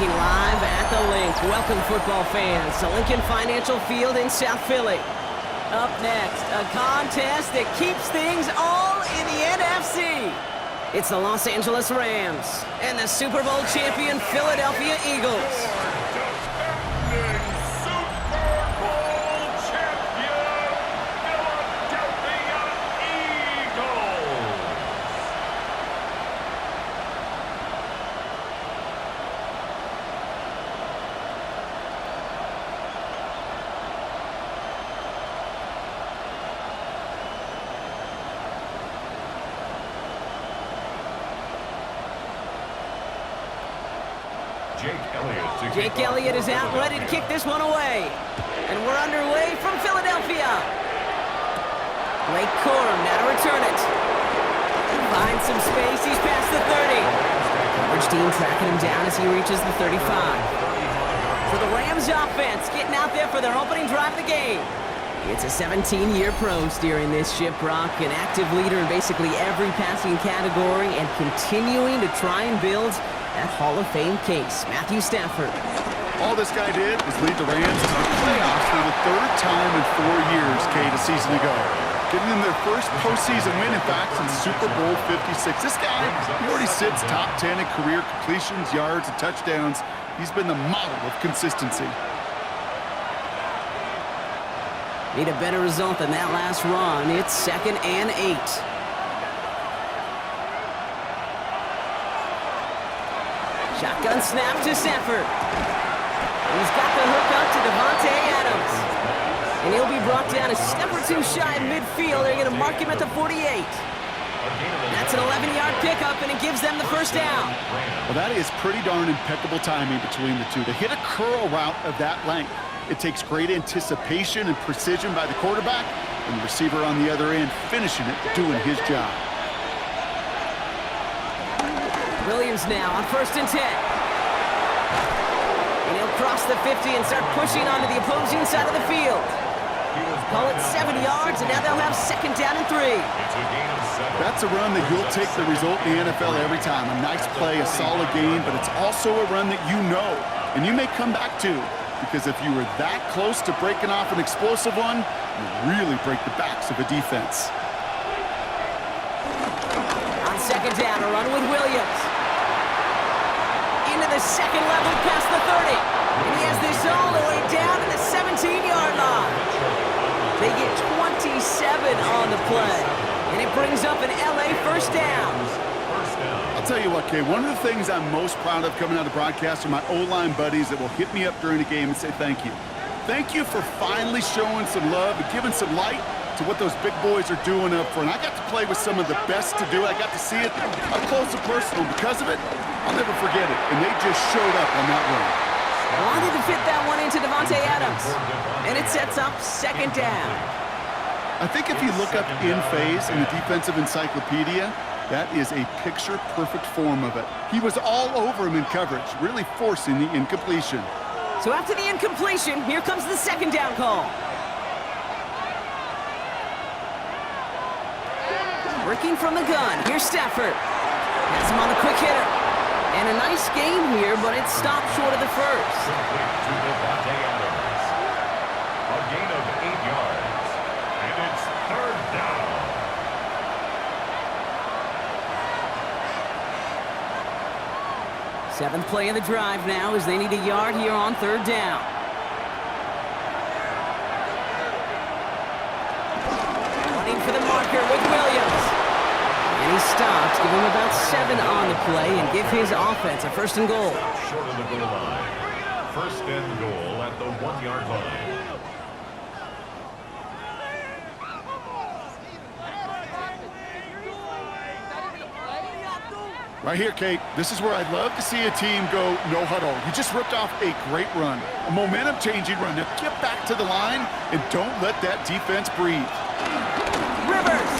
Breaking live at the Link. Welcome, football fans, to Lincoln Financial Field in South Philly. Up next, a contest that keeps things all in the NFC. It's the Los Angeles Rams and the Super Bowl champion Philadelphia Eagles. Jake Elliott is out, ready to kick this one away. And we're underway from Philadelphia. Blake Corum now to return it. Finds some space, he's past the 30. Coverage team tracking him down as he reaches the 35. For the Rams offense, getting out there for their opening drive of the game. It's a 17-year pro steering this ship, Brock, an active leader in basically every passing category and continuing to try and build that Hall of Fame case. Matthew Stafford. All this guy did is lead the Rams to the playoffs for the third time in 4 years, Kate, a season ago. Getting them their first postseason win, in fact, since Super Bowl 56. This guy, he already sits top 10 in career completions, yards, and touchdowns. He's been the model of consistency. Need a better result than that last run. It's 2nd and 8. Shotgun snap to Stafford. He's got the hook up to Davante Adams. And he'll be brought down a step or two shy of midfield. They're going to mark him at the 48. That's an 11-yard pickup, and it gives them the first down. Well, that is pretty darn impeccable timing between the two. To hit a curl route of that length, it takes great anticipation and precision by the quarterback, and the receiver on the other end finishing it, doing his job. Williams now on 1st and 10. And he'll cross the 50 and start pushing onto the opposing side of the field. Call it 7 yards, and now they'll have 2nd down and 3. That's a run that you'll take the result in the NFL every time. A nice play, a solid game, but it's also a run that you know, and you may come back to, because if you were that close to breaking off an explosive one, you really break the backs of a defense. On 2nd down, a run with Williams. Into the second level past the 30. And he has this all the way down to the 17-yard line. They get 27 on the play. And it brings up an LA first down. I'll tell you what, Kay, one of the things I'm most proud of coming out of broadcast are my O-line buddies that will hit me up during the game and say thank you. Thank you for finally showing some love and giving some light to what those big boys are doing up front. I got to play with some of the best to do it. I got to see it up close and personal. Because of it, I'll never forget it. And they just showed up on that run. Wanted to fit that one into Davante Adams. And it sets up 2nd down. I think if you look up in phase in the defensive encyclopedia, that is a picture-perfect form of it. He was all over him in coverage, really forcing the incompletion. So after the incompletion, here comes the 2nd down call. Working from the gun, here's Stafford. Has him on a quick hitter. And a nice game here, but it stopped short of the first. A gain of 8 yards. And it's 3rd down. Seventh play of the drive now as they need a yard here on 3rd down. Running for the marker with Williams. And he stops, give him about 7 on the play, and give his offense a 1st and goal. Short of the goal line. 1st and goal at the 1-yard line. Right here, Kate, this is where I'd love to see a team go no huddle. You just ripped off a great run, a momentum-changing run. Now get back to the line and don't let that defense breathe. Rivers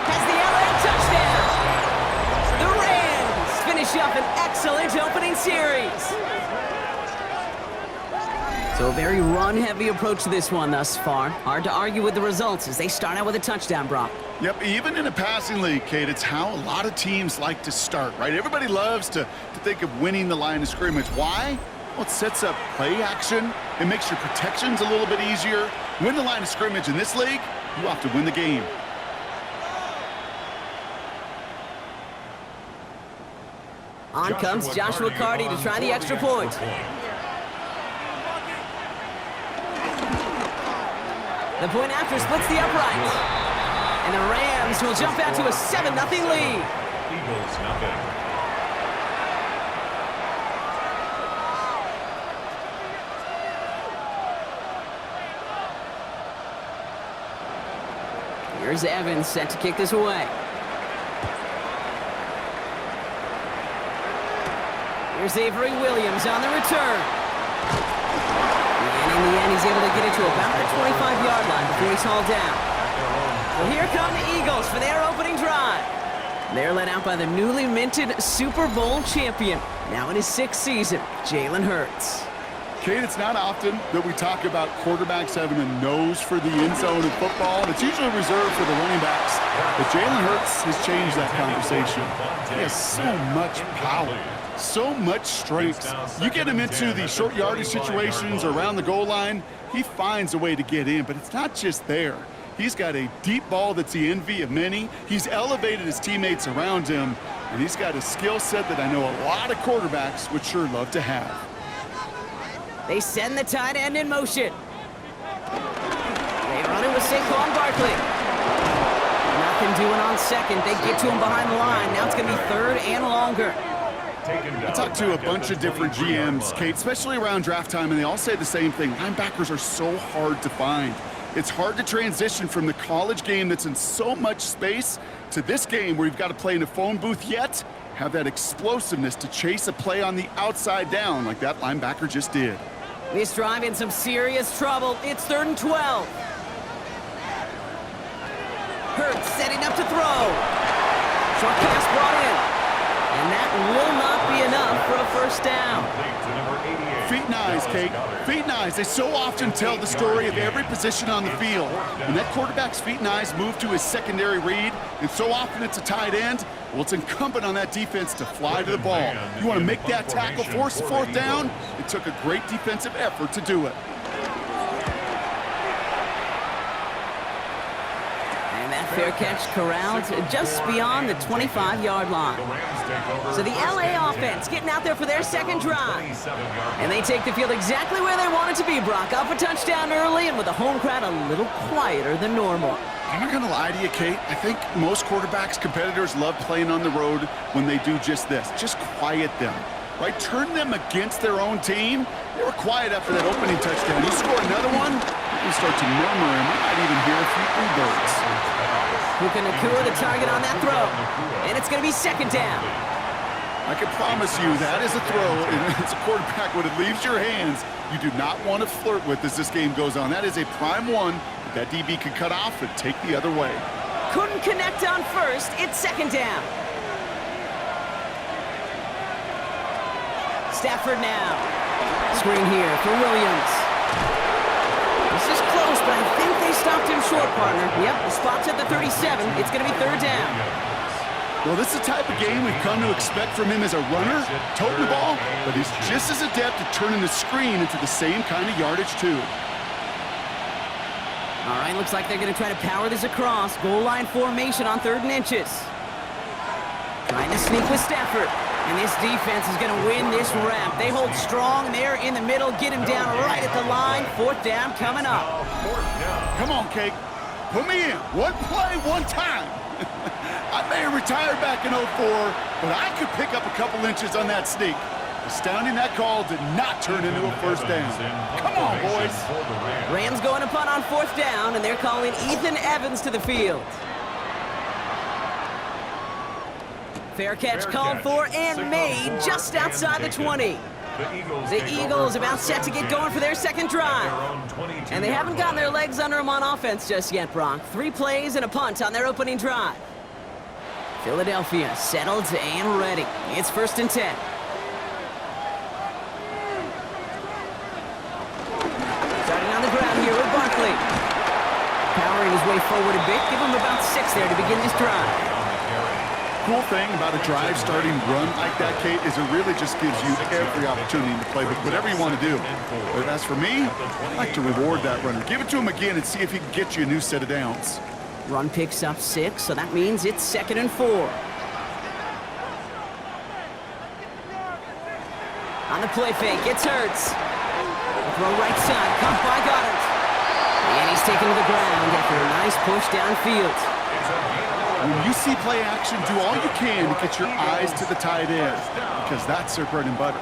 has the LA touchdown. The Rams finish up an excellent opening series. So a very run-heavy approach to this one thus far. Hard to argue with the results as they start out with a touchdown, Brock. Yep, even in a passing league, Kate, it's how a lot of teams like to start, right? Everybody loves to think of winning the line of scrimmage. Why? Well, it sets up play action. It makes your protections a little bit easier. Win the line of scrimmage in this league, you have to win the game. On comes Joshua Carty to try the extra point. The point after splits the uprights. And the Rams will jump out to a 7-0 lead. Eagles nothing. Here's Evans set to kick this away. Here's Avery Williams on the return. And in the end, he's able to get it to about the 25-yard line before he's hauled down. Well, here come the Eagles for their opening drive. They're led out by the newly minted Super Bowl champion, now in his 6th season, Jalen Hurts. Kate, it's not often that we talk about quarterbacks having a nose for the end zone in football. It's usually reserved for the running backs. But Jalen Hurts has changed that conversation. He has so much power, so much strength. You get him into the short yardage situations or around the goal line, he finds a way to get in. But it's not just there. He's got a deep ball that's the envy of many. He's elevated his teammates around him, and he's got a skill set that I know a lot of quarterbacks would sure love to have. They send the tight end in motion. They run it with Saquon Barkley. Nothing doing on second. They get to him behind the line. Now it's going to be 3rd and longer. I talked to a bunch of different GMs, Kate, especially around draft time, and they all say the same thing. Linebackers are so hard to find. It's hard to transition from the college game that's in so much space to this game where you've got to play in a phone booth yet have that explosiveness to chase a play on the outside down like that linebacker just did. This drive in some serious trouble. It's 3rd and 12. Hurts setting up to throw. Short pass brought in. And that will not be enough for a first down. Feet and eyes, Kate. Feet and eyes. They so often tell the story of every position on the field. When that quarterback's feet and eyes move to his secondary read, and so often it's a tight end, well, it's incumbent on that defense to fly to the ball. You want to make that tackle, force the 4th down? It took a great defensive effort to do it. And that fair catch corralled just beyond the 25-yard line. So the LA offense getting out there for their 2nd drive. And they take the field exactly where they want it to be, Brock. Up a touchdown early and with the home crowd a little quieter than normal. I'm not going to lie to you, Kate. I think most quarterbacks, competitors love playing on the road when they do just this. Just quiet them, right? Turn them against their own team. They were quiet after that opening touchdown. You score another one, you start to murmur and might even hear a few birds. Puka Nacua the target on that throw. And it's going to be 2nd down. I can promise you that is a throw, and it's a quarterback when it leaves your hands, you do not want to flirt with as this game goes on. That is a prime one that DB could cut off and take the other way. Couldn't connect on first. It's 2nd down. Stafford now. Screen here for Williams. This is close, but I think they stopped him short, partner. Yep, the spot's at the 37. It's going to be 3rd down. Well, this is the type of game we've come to expect from him as a runner, toting the ball, but he's just as adept at turning the screen into the same kind of yardage, too. All right, looks like they're going to try to power this across. Goal line formation on 3rd and inches. Trying to sneak with Stafford. And this defense is going to win this rep. They hold strong there in the middle, get him down right at the line. 4th down coming up. Come on, Kate. Put me in. One play, one time. I may have retired back in 04, but I could pick up a couple inches on that sneak. Astounding that call did not turn into a 1st down. Come on, boys. Rams going to punt on 4th down, and they're calling Ethan Evans to the field. Fair catch called for and made just outside the 20. The Eagles about set to get going for their 2nd drive. And they haven't gotten their legs under them on offense just yet, Brock. 3 plays and a punt on their opening drive. Philadelphia settled and ready. It's 1st and 10. play forward a bit. Give them about 6 there to begin this drive. Cool thing about a drive starting run like that, Kate, is it really just gives you every opportunity to play with whatever you want to do. But as for me, I like to reward that runner. Give it to him again and see if he can get you a new set of downs. Run picks up 6, so that means it's 2nd and 4. On the play fake, it's Hurts. Throw right side, caught by Goddard. And he's taken to the ground after a nice push downfield. When you see play action, do all you can to get your eyes to the tight end, because that's their bread and butter.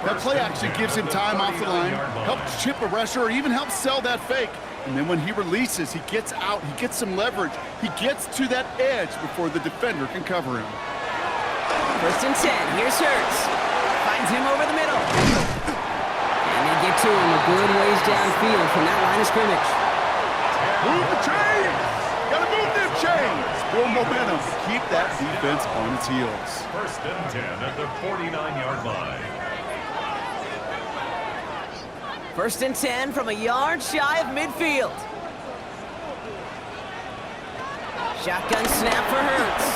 That play action gives him time off the line, helps chip a rusher, or even helps sell that fake. And then when he releases, he gets out, he gets some leverage. He gets to that edge before the defender can cover him. 1st and 10, here's Hurts. Finds him over the middle. And they get to him a good ways downfield from that line of scrimmage. Move the chains! Gotta move them chains! Build momentum. Keep that defense on its heels. 1st and 10 at the 49-yard line. 1st and 10 from a yard shy of midfield. Shotgun snap for Hurts.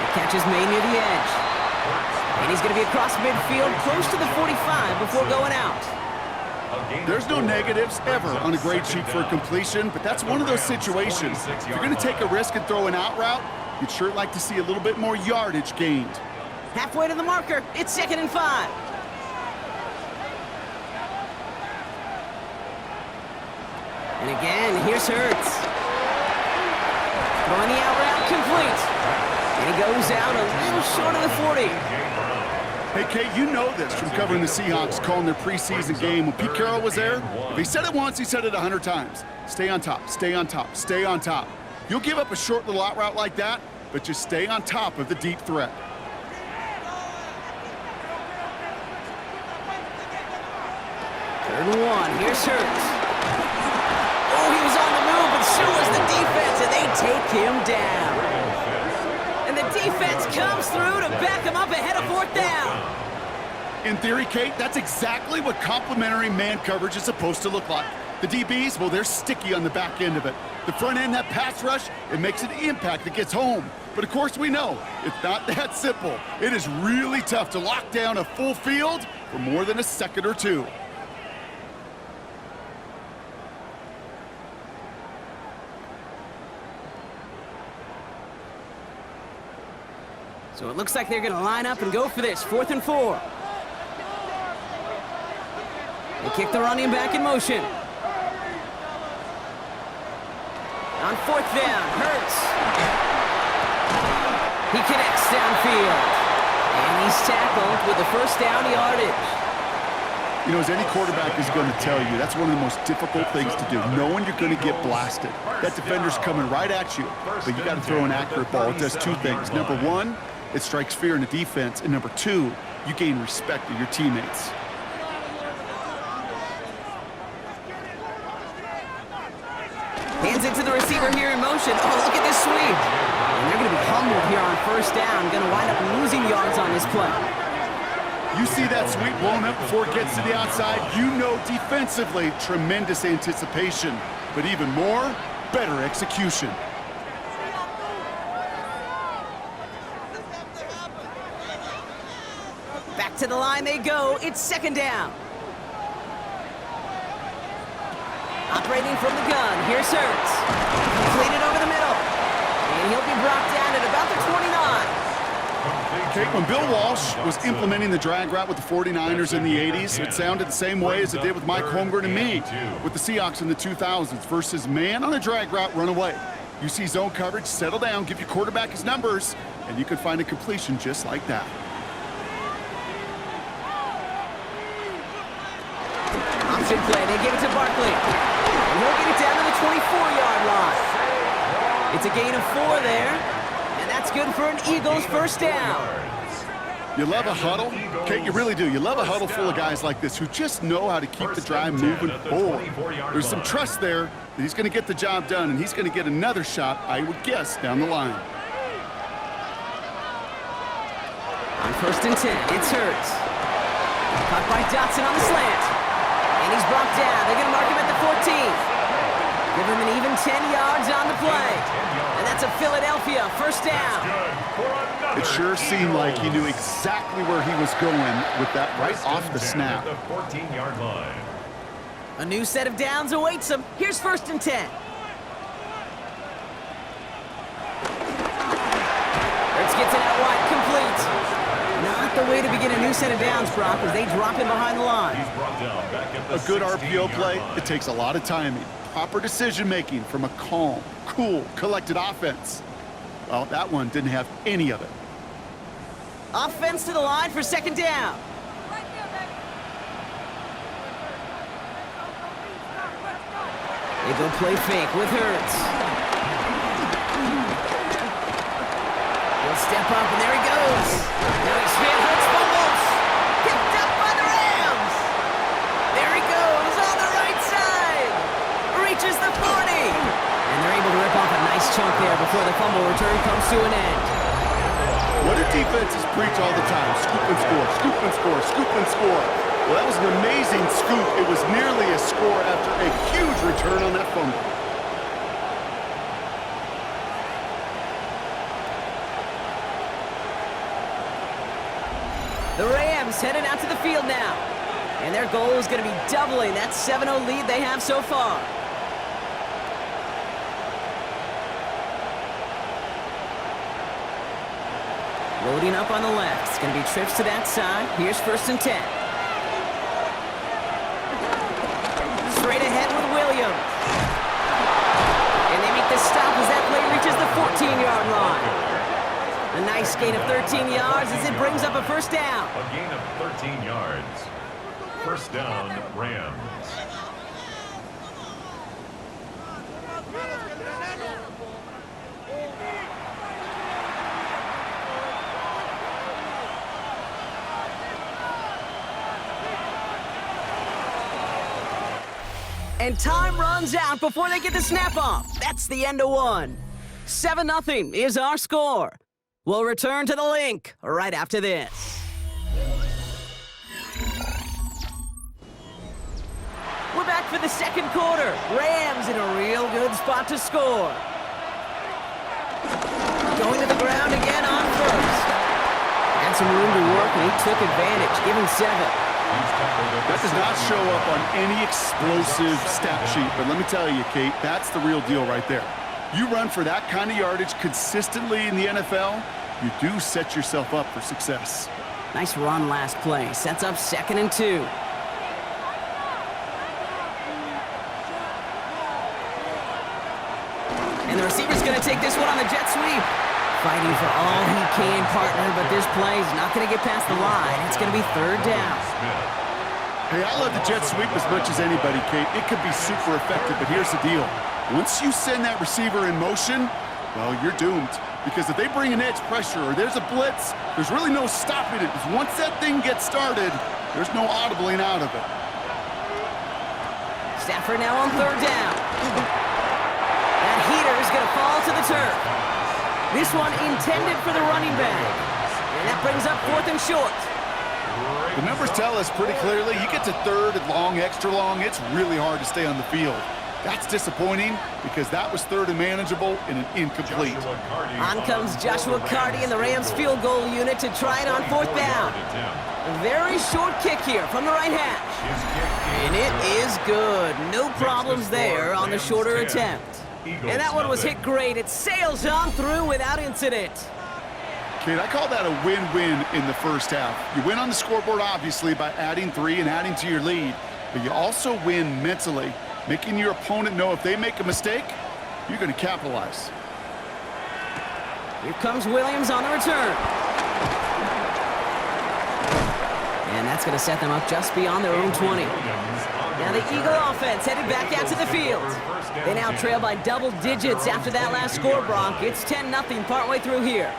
The catch is made near the edge. And he's going to be across midfield, close to the 45 before going out. There's no negatives ever on a grade sheet for a completion, but that's one of those situations. If you're going to take a risk and throw an out route, you'd sure like to see a little bit more yardage gained. Halfway to the marker, it's 2nd and 5. And again, here's Hurts. Throwing the out route complete. And he goes out a little short of the 40. Hey, Kate, you know this from covering the Seahawks, calling their preseason game. When Pete Carroll was there, if he said it once, he said it 100 times. Stay on top, stay on top, stay on top. You'll give up a short little out route like that, but just stay on top of the deep threat. 3rd and 1, here's Hurts. Oh, he was on the move, but so was the defense, and they take him down. And the defense comes through to back him up ahead of 4th down. In theory, Kate, that's exactly what complementary man coverage is supposed to look like. The DBs, well, they're sticky on the back end of it. The front end, that pass rush, it makes an impact that gets home. But of course we know, it's not that simple. It is really tough to lock down a full field for more than a second or two. So it looks like they're going to line up and go for this, 4th and 4. They kick the running back in motion. On 4th down, Hurts. He connects downfield. And he's tackled with the 1st down yardage. You know, as any quarterback is going to tell you, that's one of the most difficult things to do, knowing you're going to get blasted. That defender's coming right at you, but you got to throw an accurate ball. It does 2 things. Number 1, it strikes fear in the defense, and number 2, you gain respect of your teammates. Hands it to the receiver here in motion. Oh, look at this sweep. And they're going to be humbled here on 1st down. Going to wind up losing yards on this play. You see that sweep blown up before it gets to the outside, you know defensively, tremendous anticipation, but even more, better execution. Back to the line they go. It's 2nd down. Operating from the gun, here's Hurts. Completed over the middle. And he'll be brought down at about the 29. Okay, when Bill Walsh was implementing the drag route with the 49ers in the 80s, it sounded the same way as it did with Mike Holmgren and me with the Seahawks in the 2000s versus man on a drag route, run away. You see zone coverage, settle down, give your quarterback his numbers, and you can find a completion just like that. Option play, they give it to Barkley. And he'll get it down to the 24-yard line. It's a gain of 4 there, and that's good for an Eagles 1st down. You love a huddle? Kate, you really do. You love a huddle full of guys like this who just know how to keep the drive moving forward. There's some trust there that he's going to get the job done, and he's going to get another shot, I would guess, down the line. On 1st and 10, it's Hurts. Caught by Dotson on the slant. And he's brought down. They're going to mark him at the 14. Give him an even 10 yards on the play. And that's a Philadelphia first down. It sure seemed like he knew exactly where he was going with that right off the snap. The 14-yard line. A new set of downs awaits him. Here's 1st and 10. Let's get to that wide, complete. Not the way to begin a new set of downs, Brock, as they drop him behind the line. He's brought down back at the A good RPO play, 16-yard line. it takes a lot of timing, proper decision-making from a calm, cool, collected offense. Well, that one didn't have any of it. Offense to the line for 2nd down. They go play fake with Hurts. He'll step up, and there he goes. Now he's Hurts fumbles. Picked up by the Rams. There he goes on the right side. Reaches the 40. And they're able to rip off a nice chunk there before the fumble return comes to an end. What do defenses preach all the time? Scoop and score, scoop and score, scoop and score. Well, that was an amazing scoop. It was nearly a score after a huge return on that fumble. The Rams headed out to the field now. And their goal is going to be doubling that 7-0 lead they have so far. Loading up on the left. It's going to be trips to that side. Here's 1st and 10. Straight ahead with Williams. And they make the stop as that play reaches the 14-yard line. A nice gain of 13 yards as it brings up a 1st down. A gain of 13 yards. 1st down, Rams. And time runs out before they get the snap off. That's the end of one. 7-0 is our score. We'll return to the link right after this. We're back for the 2nd quarter. Rams in a real good spot to score. Going to the ground again on 1st. Had some room to work and he took advantage, giving 7. That does not show up on any explosive stat sheet, but let me tell you, Kate, that's the real deal right there. You run for that kind of yardage consistently in the NFL, you do set yourself up for success. Nice run last play. Sets up 2nd and 2. And the receiver's going to take this one on the jet sweep. Fighting for all he can, partner, but this play's not going to get past the line. It's going to be 3rd down. Hey, I love the jet sweep as much as anybody, Kate. It could be super effective, but here's the deal. Once you send that receiver in motion, well, you're doomed. Because if they bring an edge pressure or there's a blitz, there's really no stopping it. Because once that thing gets started, there's no audibling out of it. Stafford now on 3rd down. That heater is going to fall to the turf. This one intended for the running back. And that brings up 4th and short. The numbers tell us pretty clearly, you get to 3rd and long, extra long, it's really hard to stay on the field. That's disappointing because that was 3rd and manageable and an incomplete. On comes Joshua Carty and the Rams field goal unit to try it on 4th down. A very short kick here from the right hash. And it is good. No problems there on the shorter attempt. And that one was hit great. It sails on through without incident. Kate, I call that a win-win in the first half. You win on the scoreboard, obviously, by adding 3 and adding to your lead. But you also win mentally, making your opponent know if they make a mistake, you're going to capitalize. Here comes Williams on the return. And that's going to set them up just beyond their own 20. Now the Eagle offense headed back out to the field. They now trail by double digits after that last score, Bronk. It's 10-0 partway through here.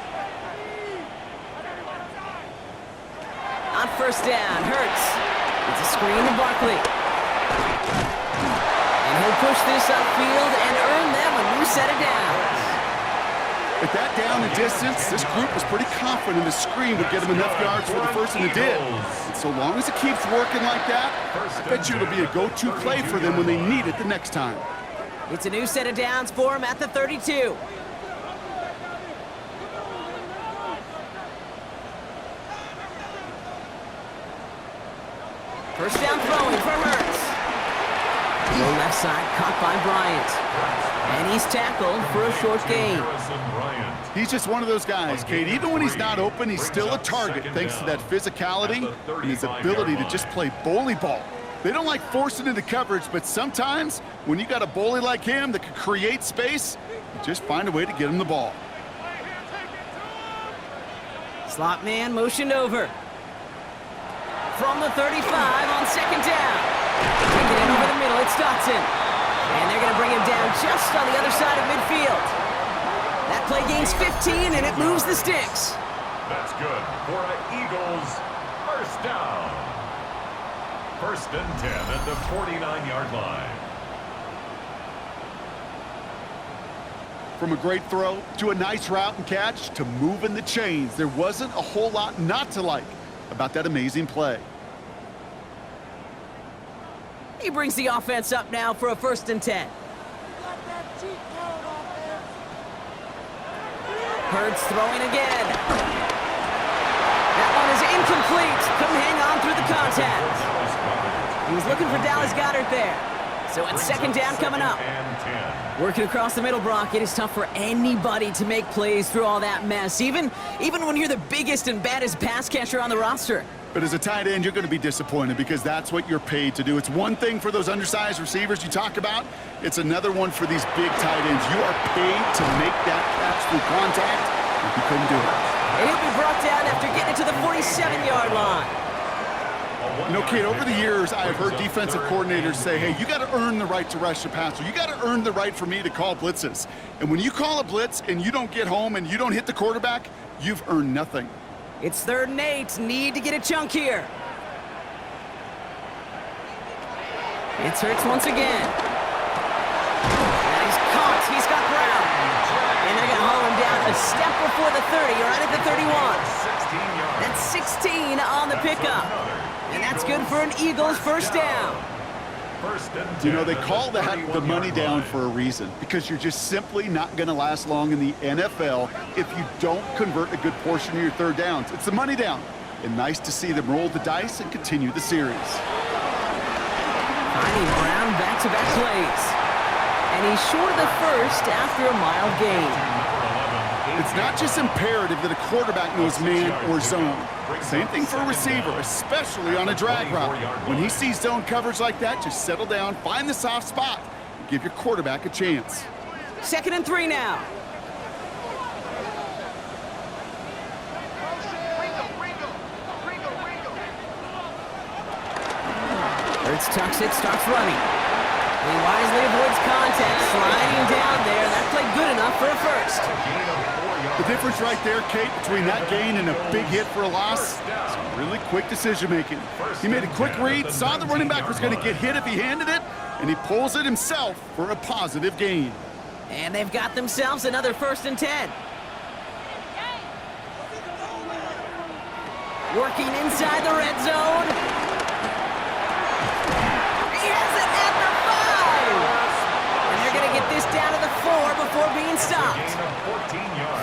On 1st down, Hurts. It's a screen to Barkley. And he'll push this upfield and earn them a new set of downs. At that down and distance, this group was pretty confident the screen would get them enough yards for the first, and it did. And so long as it keeps working like that, I bet you it'll be a go-to play for them when they need it the next time. It's a new set of downs for him at the 32. First down throwing for Hurts. Low left side caught by Bryant. And he's tackled for a short gain. He's just one of those guys, Kate. Even when he's not open, he's still a target thanks to that physicality and his ability to just play bully ball. They don't like forcing into coverage, but sometimes when you got a bully like him that can create space, you just find a way to get him the ball. Slot man motioned over. From the 35 on second down. Taking it over the middle, it's Dotson. And they're going to bring him down just on the other side of midfield. That play gains 15, and it moves the sticks. That's good for an Eagles first down. First and 10 at the 49-yard line. From a great throw to a nice route and catch to moving the chains, there wasn't a whole lot not to like about that amazing play. He brings the offense up now for a first and 10. Hurts throwing again. That one is incomplete. Couldn't hang on through the contact. He was looking for Dallas Goedert there. So it's second down coming up. Working across the middle, Brock, it is tough for anybody to make plays through all that mess, even when you're the biggest and baddest pass catcher on the roster. But as a tight end, you're going to be disappointed because that's what you're paid to do. It's one thing for those undersized receivers you talk about. It's another one for these big tight ends. You are paid to make that catch through contact, and you couldn't do it. And he'll be brought down after getting it to the 47-yard line. You know, Kate, over the years, I have heard defensive coordinators say, hey, you got to earn the right to rush the passer. You got to earn the right for me to call blitzes. And when you call a blitz and you don't get home and you don't hit the quarterback, you've earned nothing. It's 3rd and 8. Need to get a chunk here. It's Hurts once again. And he's caught. He's got Brown. And they're going to haul him down a step before the 30, right at the 31. That's 16 on the pickup. And that's good for an Eagles first down. You know, they call that the money down for a reason, because you're just simply not going to last long in the NFL if you don't convert a good portion of your third downs. It's the money down. And nice to see them roll the dice and continue the series. Finding Brown back-to-back plays. And he's short of the first after a mild gain. It's not just imperative that a quarterback knows man or zone. Same thing for a receiver, especially on a drag route. When he sees zone coverage like that, just settle down, find the soft spot, and give your quarterback a chance. 2nd and 3 now. Hurts tucks it, starts running. He wisely avoids contact, sliding down there. That played good enough for a first. The difference right there, Kate, between that gain and a big hit for a loss, some really quick decision-making. He made a quick read, saw the running back was going to get hit if he handed it, and he pulls it himself for a positive gain. And they've got themselves another 1st and 10. Working inside the red zone. He has it at the 5. And they're going to get this down to the 4 before being stopped.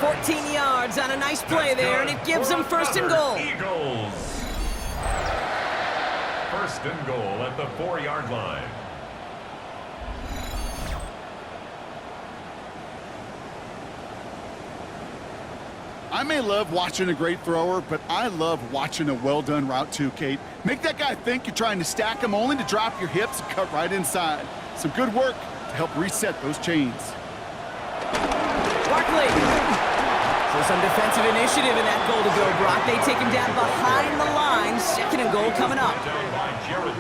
14 yards on a nice play there, and it gives them 1st and goal. Eagles. 1st and goal at the 4-yard line. I may love watching a great thrower, but I love watching a well-done route too, Kate. Make that guy think you're trying to stack him only to drop your hips and cut right inside. Some good work to help reset those chains. Barkley. So some defensive initiative in that goal to go, Brock. They take him down behind the line. 2nd and goal coming up.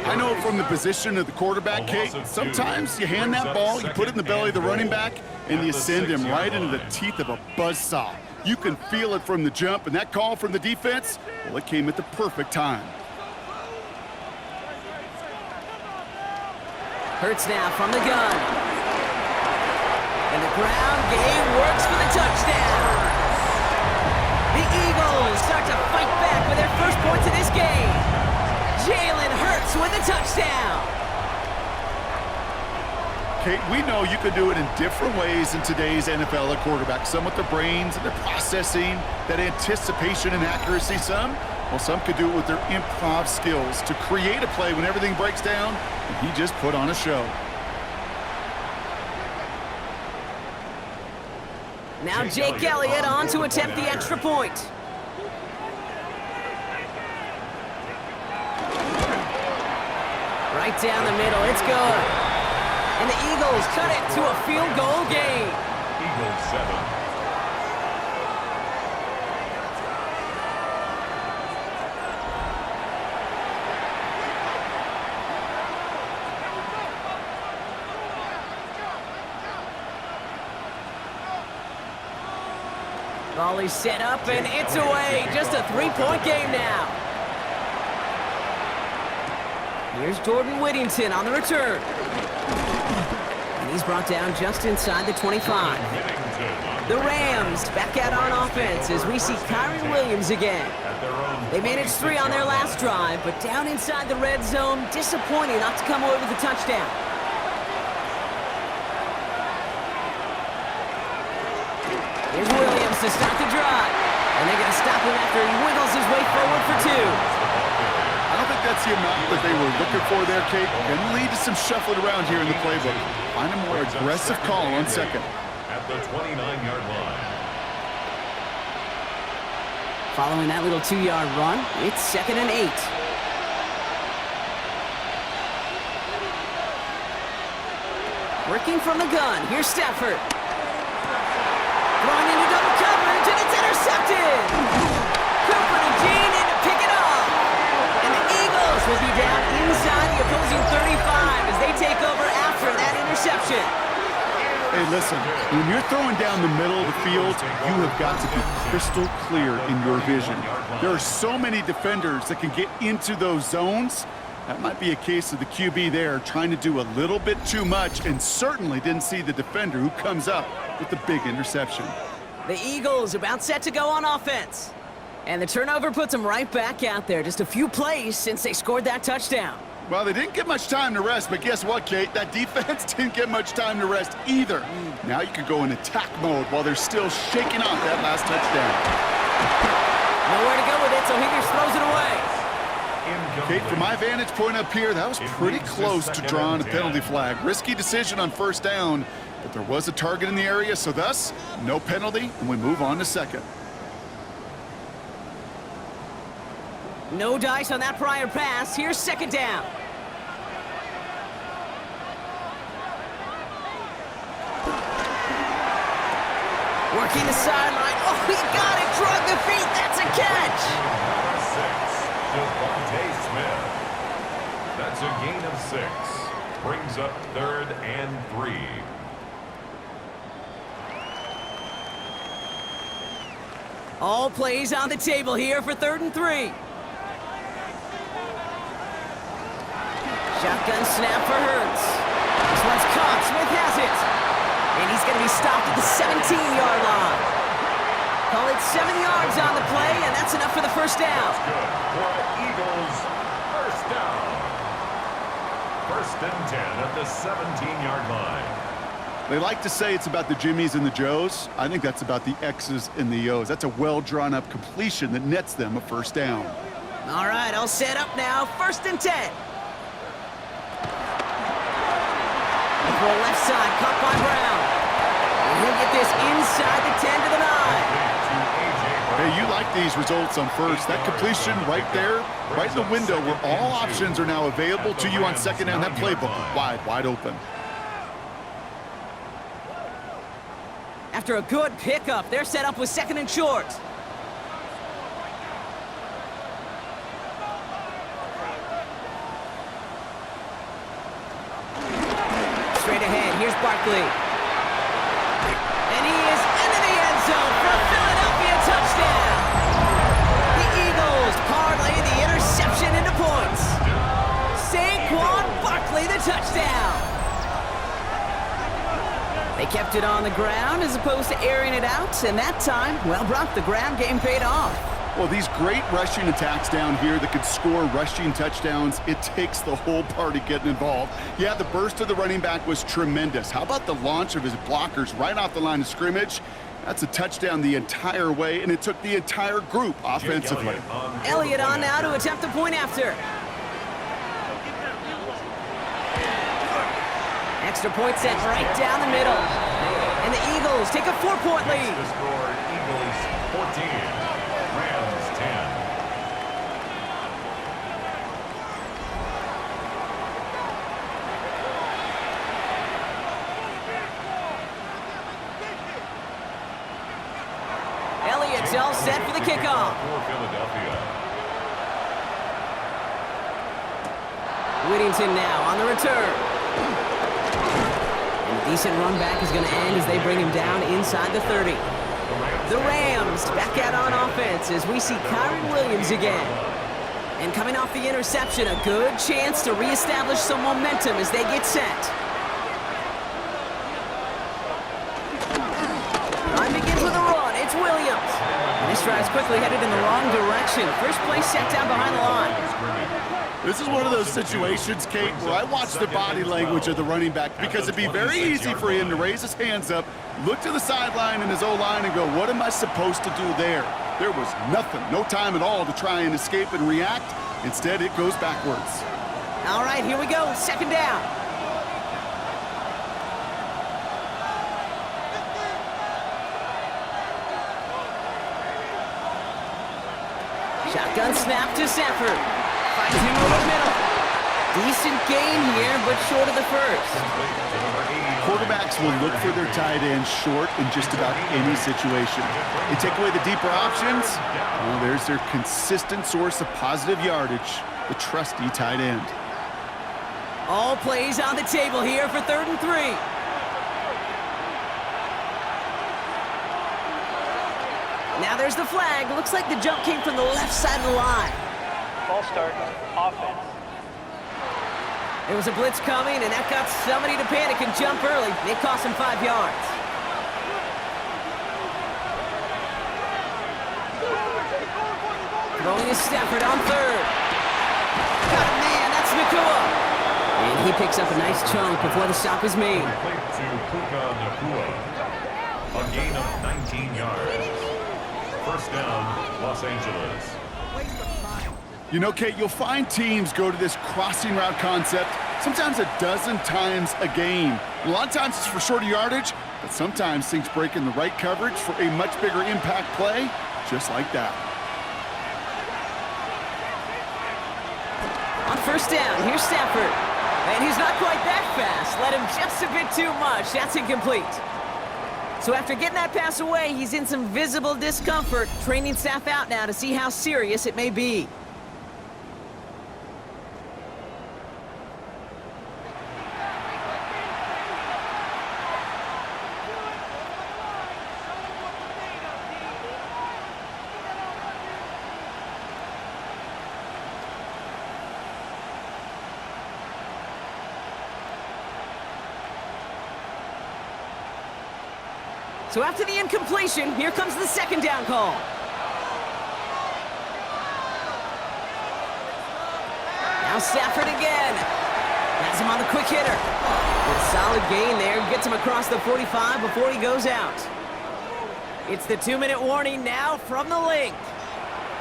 I know from the position of the quarterback, Kate, sometimes you hand that ball, you put it in the belly of the running back, and you send him right into the teeth of a buzzsaw. You can feel it from the jump, and that call from the defense, well, it came at the perfect time. Hurts now from the gun. And the ground game works for the touchdown. The Eagles start to fight back with their first points of this game. Jalen Hurts with a touchdown. Kate, we know you can do it in different ways in today's NFL at quarterback. Some with their brains and their processing, that anticipation and accuracy. Some could do it with their improv skills to create a play when everything breaks down, and he just put on a show. Now Jake Elliott on to attempt the extra point. Right down the middle, it's good. And the Eagles cut it to a field goal game. Eagles 7. Volley set up and it's away. Just a 3-point game now. Here's Jordan Whittington on the return. And he's brought down just inside the 25. The Rams back out on offense as we see Kyron Williams again. They managed 3 on their last drive, but down inside the red zone, disappointing not to come away with a touchdown. Here's Williams to start the drive. And they're going to stop him after he wiggles his way forward for 2. I don't think that's the amount that they were looking for there, Kate. Can lead to some shuffling around here in the playbook. Find a more aggressive call on second. At the 29-yard line. Following that little 2-yard run, it's 2nd and 8. Working from the gun, here's Stafford. Throwing into double coverage, and it's intercepted! Cooper to Jean in to pick it off! And the Eagles will be down inside the opposing 35 as they take over after that interception. Hey, listen, when you're throwing down the middle of the field, you have got to be crystal clear in your vision. There are so many defenders that can get into those zones. That might be a case of the QB there trying to do a little bit too much and certainly didn't see the defender who comes up with the big interception. The Eagles about set to go on offense. And the turnover puts them right back out there. Just a few plays since they scored that touchdown. Well, they didn't get much time to rest, but guess what, Kate? That defense didn't get much time to rest either. Now you can go in attack mode while they're still shaking off that last touchdown. Nowhere to go with it, so he just throws it away. Kate, from my vantage point up here, that was pretty close to drawing a penalty flag. Risky decision on first down, but there was a target in the area, so thus, no penalty, and we move on to second. No dice on that prior pass. Here's 2nd down. Working the sideline. Oh, he got it. Drug the feet. That's a catch. 6, Devontae Smith. That's a gain of 6. Brings up 3rd and 3. All plays on the table here for 3rd and 3. Shotgun snap for Hurts. This one's caught. Smith has it. And he's going to be stopped at the 17-yard line. Call it 7 yards on the play, and that's enough for the first down. Good for Eagles. First down. 1st and 10 at the 17-yard line. They like to say it's about the Jimmies and the Joes. I think that's about the X's and the O's. That's a well-drawn-up completion that nets them a first down. All right, all set up now. 1st and 10. Throw left side, caught by Brown. And he'll get this inside the 10 to the 9. Hey, you like these results on first. That completion right there, right in the window where all options are now available to you on second down. That playbook wide open. After a good pickup, they're set up with 2nd and short. Straight ahead, here's Barkley. And he is into the end zone for a Philadelphia touchdown. The Eagles parlay the interception into points. Saquon Barkley, the touchdown. They kept it on the ground as opposed to airing it out, and that time, well, Brock, the ground game paid off. Well, these great rushing attacks down here that could score rushing touchdowns, it takes the whole party getting involved. Yeah, the burst of the running back was tremendous. How about the launch of his blockers right off the line of scrimmage? That's a touchdown the entire way, and it took the entire group offensively. Elliott on now to attempt a point after. Extra point set right down the middle. And the Eagles take a 4-point lead. The score, Eagles 14, Rams 10. Elliott's all set for the kickoff. For Philadelphia. Whittington now on the return. And a decent run back is going to end as they bring him down inside the 30. The Rams back out on offense as we see Kyron Williams again. And coming off the interception, a good chance to reestablish some momentum as they get set. Time begins with a run. It's Williams. And this drive's quickly headed in the wrong direction. First play set down behind the line. This is one of those situations, Kate, where I watch the body language of the running back because it'd be very easy for him to raise his hands up, look to the sideline and his O-line and go, what am I supposed to do there? There was nothing, no time at all to try and escape and react. Instead, it goes backwards. All right, here we go. Second down. Shotgun snap to Sanford. Finds him over the middle. Decent gain here, but short of the first. Quarterbacks will look for their tight end short in just about any situation. They take away the deeper options. Well, there's their consistent source of positive yardage, the trusty tight end. All plays on the table here for 3rd and 3. Now there's the flag. Looks like the jump came from the left side of the line. False start, offense. There was a blitz coming, and that got somebody to panic and jump early. It cost him 5 yards. Throwing is Stafford on 3rd. Got a man, that's Nakua. And he picks up a nice chunk before the stop is made. A gain of 19 yards. First down, Los Angeles. You know, Kate, you'll find teams go to this crossing route concept sometimes a dozen times a game. A lot of times it's for shorter yardage, but sometimes things break in the right coverage for a much bigger impact play, just like that. On first down, here's Stafford. And he's not quite that fast. Let him just a bit too much. That's incomplete. So after getting that pass away, he's in some visible discomfort. Training staff out now to see how serious it may be. So after the incompletion, here comes the second down call. Now Stafford again. Has him on the quick hitter. With a solid gain there, gets him across the 45 before he goes out. It's the 2-minute warning now from the link.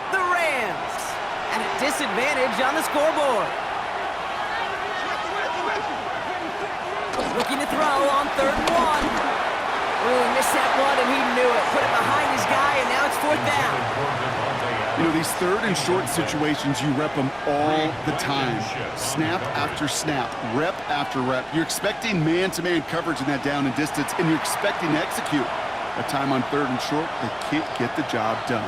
The Rams at a disadvantage on the scoreboard. Looking to throw on 3rd and 1. Oh, he missed that one, and he knew it. Put it behind his guy, and now it's 4th down. You know, these 3rd and short situations, you rep them all the time. Snap after snap, rep after rep. You're expecting man-to-man coverage in that down and distance, and you're expecting to execute. A time on 3rd and short, they can't get the job done.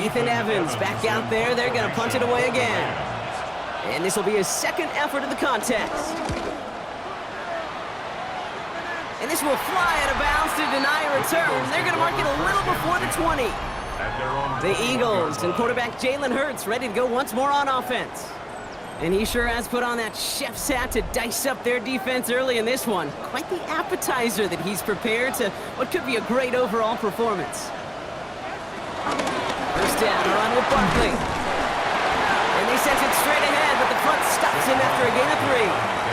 Ethan Evans back out there. They're going to punch it away again. And this will be his second effort of the contest. And this will fly out of bounds to deny a return. They're going to mark it a little before the 20. The Eagles and quarterback Jalen Hurts ready to go once more on offense. And he sure has put on that chef's hat to dice up their defense early in this one. Quite the appetizer that he's prepared to what could be a great overall performance. down are on with Barkley. And they sent it straight ahead, but the front stops him after a gain of 3.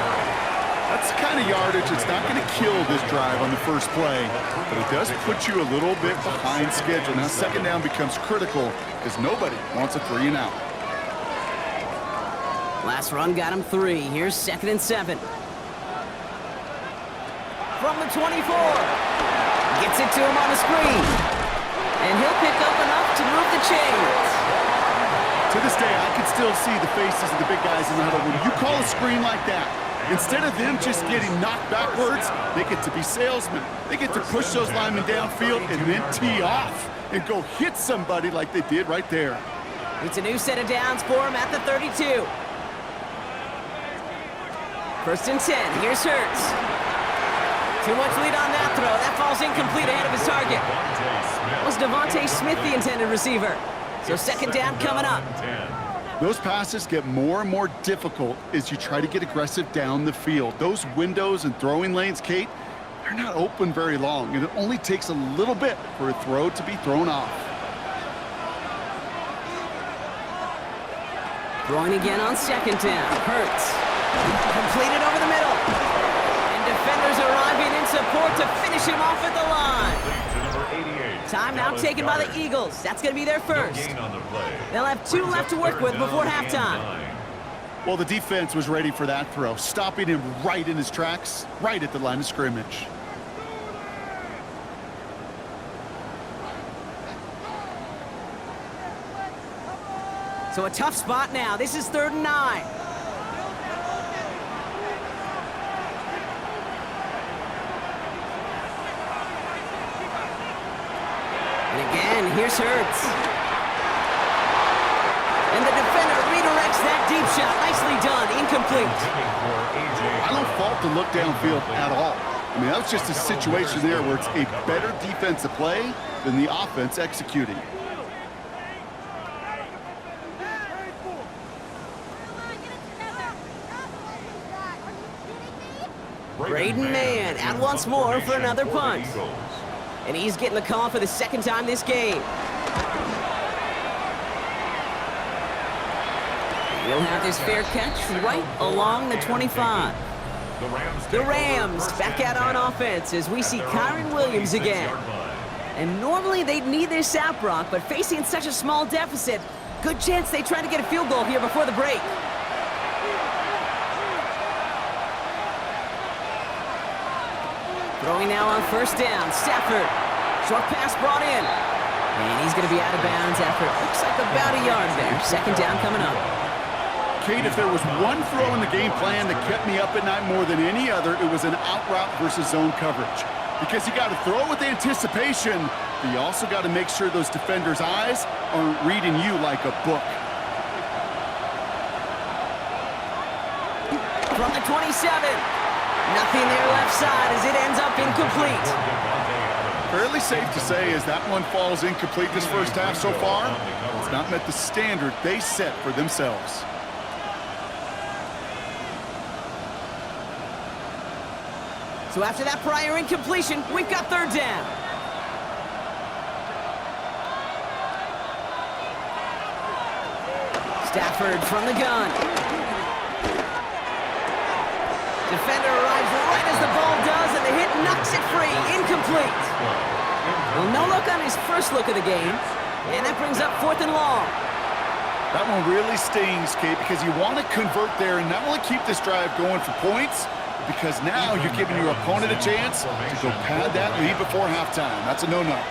That's the kind of yardage that's not going to kill this drive on the first play, but it does put you a little bit behind schedule. Now second down becomes critical because nobody wants a 3 and out. Last run got him 3. Here's 2nd and 7. From the 24. Gets it to him on the screen. And he'll pick up enough to move the chains. To this day, I can still see the faces of the big guys in the huddle. When you call a screen like that, instead of them just getting knocked backwards, they get to be salesmen. They get to push those linemen downfield and then tee off and go hit somebody like they did right there. It's a new set of downs for him at the 32. 1st and 10. Here's Hurts. Too much lead on that throw. That falls incomplete ahead of his target. It was Devontae Smith, the intended receiver. So 2nd down coming up. Those passes get more and more difficult as you try to get aggressive down the field. Those windows and throwing lanes, Kate, they're not open very long, and it only takes a little bit for a throw to be thrown off. Throwing again on 2nd down. Hurts. Completed over the middle. And defenders arriving in support to finish him off at the line. Time now taken by the Eagles. That's going to be their first. They'll have 2 left to work with before halftime. Well, the defense was ready for that throw, stopping him right in his tracks, right at the line of scrimmage. So a tough spot now. This is 3rd and 9. And again, here's Hurts. And the defender redirects that deep shot. Nicely done. Incomplete. I don't fault the look downfield at all. I mean, that was just a situation there where it's a better defensive play than the offense executing. Braden Mann out once more for another punt. And he's getting the call for the 2nd time this game. He'll have his fair catch right along the 25. The Rams back out on offense as we see Kyron Williams again. And normally they'd need their sap rock, but facing such a small deficit, good chance they try to get a field goal here before the break. Throwing now on 1st down. Stafford. Short pass brought in. And he's going to be out of bounds after it looks like about a yard there. 2nd down coming up. Kate, if there was one throw in the game plan that kept me up at night more than any other, it was an out route versus zone coverage. Because you got to throw with anticipation, but you also got to make sure those defenders' eyes aren't reading you like a book. From the 27. Nothing there left side as it ends up incomplete. Fairly safe to say as that one falls incomplete this first half so far, it's not met the standard they set for themselves. So after that prior incompletion, we've got 3rd down. Stafford from the gun. Defender arrives right as the ball does, and the hit knocks it free. Incomplete. Well, no look on his first look of the game, and that brings up 4th and long. That one really stings, Kate, because you want to convert there and not only keep this drive going for points, but because now you're giving your opponent a chance to go pad that lead before halftime. That's a no-no.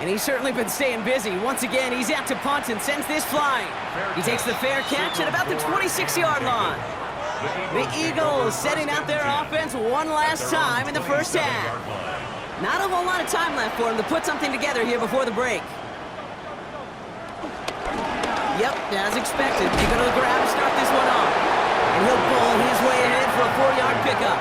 And he's certainly been staying busy. Once again, he's out to punt and sends this flying. He takes the fair catch at about the 26-yard line. The Eagles setting out their offense one last time in the first half. Not a whole lot of time left for him to put something together here before the break. Yep, as expected. They go to the ground to start this one off. And he'll pull his way ahead for a 4-yard pickup.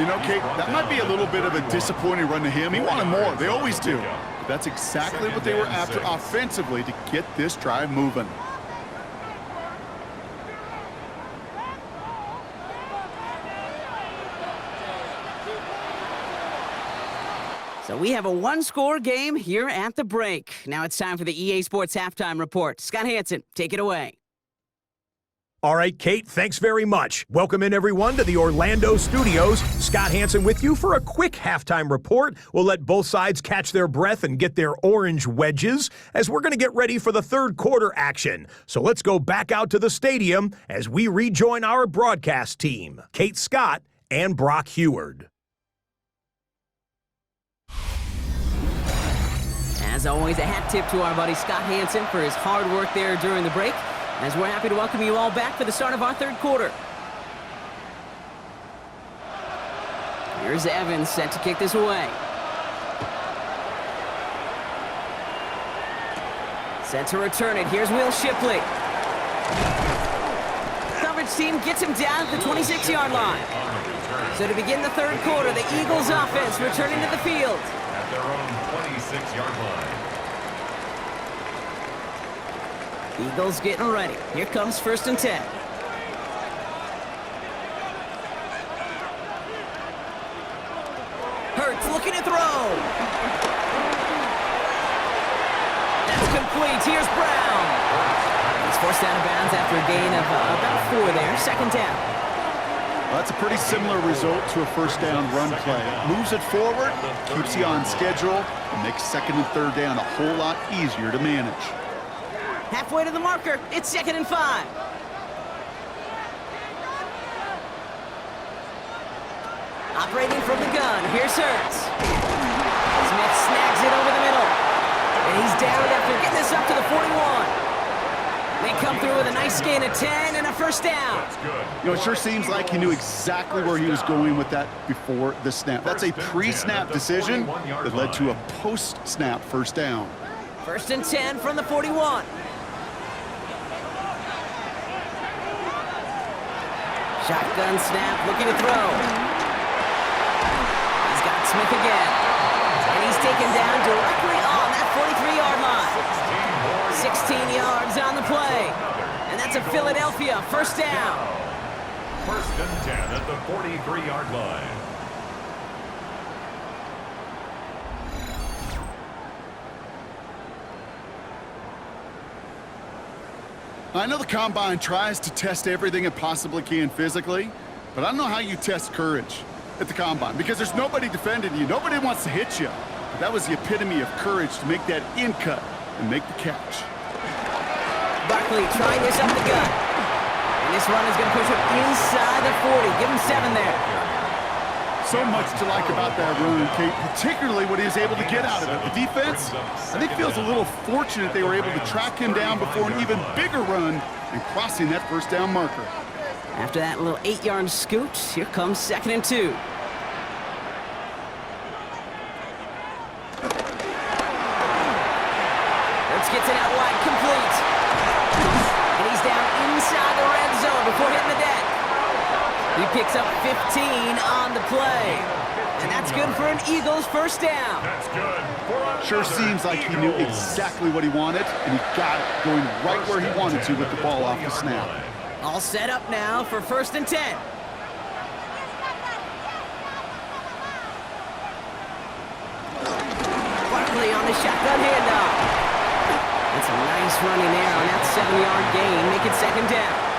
You know, Kate, that might be a little bit of a disappointing run to him. He wanted more. They always do. But that's exactly what they were after offensively to get this drive moving. So we have a one-score game here at the break. Now it's time for the EA Sports Halftime Report. Scott Hansen, take it away. All right, Kate, thanks very much. Welcome in, everyone, to the Orlando studios. Scott Hansen with you for a quick halftime report. We'll let both sides catch their breath and get their orange wedges as we're going to get ready for the third quarter action. So let's go back out to the stadium as we rejoin our broadcast team, Kate Scott and Brock Heward. As always, a hat tip to our buddy Scott Hansen for his hard work there during the break, as we're happy to welcome you all back for the start of our third quarter. Here's Evans set to kick this away. Set to return it. Here's Will Shipley. Coverage team gets him down at the 26-yard line. So to begin the third quarter, the Eagles offense returning to the field. At their own 26-yard line. Eagles getting ready. Here comes 1st and 10. Hurts looking to throw. That's complete. Here's Brown. He's forced out of bounds after a gain of about 4 there. 2nd down. Well, that's a pretty similar result to a first down run play. Moves it forward, keeps you on schedule, and makes 2nd and 3rd down a whole lot easier to manage. Halfway to the marker. It's 2nd and 5. Operating from the gun. Here's Hurts. Smith snags it over the middle. And he's down after getting this up to the 41. They come through with a nice gain of 10 and a 1st down. That's good. You know, it sure seems like he knew exactly where he was going with that before the snap. That's a pre-snap decision that led to a post-snap 1st down. 1st and 10 from the 41. Shotgun snap, looking to throw. He's got Smith again. And he's taken down directly on that 43-yard line. 16 yards on the play. And that's a Philadelphia 1st down. 1st and 10 at the 43-yard line. I know the Combine tries to test everything it possibly can physically, but I don't know how you test courage at the Combine because there's nobody defending you. Nobody wants to hit you. But that was the epitome of courage to make that in cut and make the catch. Barkley trying this up the gut. And this run is going to push him inside the 40. Give him 7 there. So much to like about that run, Kate, particularly what he was able to get out of it. The defense, I think, feels a little fortunate they were able to track him down before an even bigger run and crossing that 1st down marker. After that little 8-yard scoot, here comes 2nd and 2. Hurts gets it out wide, complete. And he's down inside the red zone before hitting the deck. He picks up 15 on the play. And that's good for an Eagles 1st down. That's good. Sure seems like he knew exactly what he wanted, and he got it going right where he wanted to with the ball off the snap. All set up now for 1st and 10. Barkley on the shotgun handoff. That's a nice running there on that 7-yard gain. Make it 2nd down.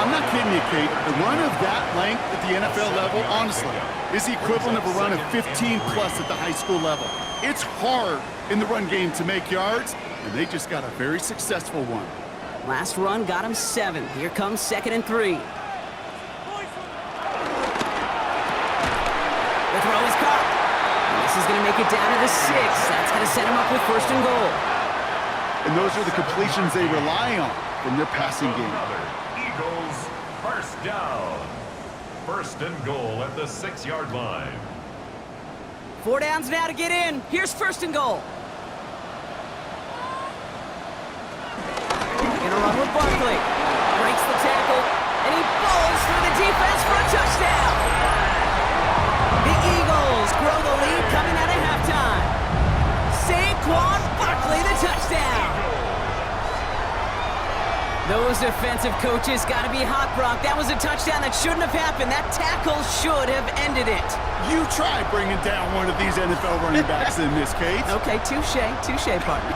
I'm not kidding you, Kate. The run of that length at the NFL level, honestly, is the equivalent of a run of 15-plus at the high school level. It's hard in the run game to make yards, and they just got a very successful one. Last run got him 7. Here comes 2nd and 3. The throw is caught. And this is going to make it down to the 6. That's going to set him up with 1st and goal. And those are the completions they rely on from their passing game. Eagles 1st down. 1st and goal at the 6-yard line. 4 downs now to get in. Here's 1st and goal. Gonna run with Barkley. Breaks the tackle, and he falls through the defense for a touchdown. The Eagles grow the lead coming out of halftime. Saquon Barkley, the touchdown. Those defensive coaches got to be hot, Brock. That was a touchdown that shouldn't have happened. That tackle should have ended it. You try bringing down one of these NFL running backs in this case. Okay, touche, partner.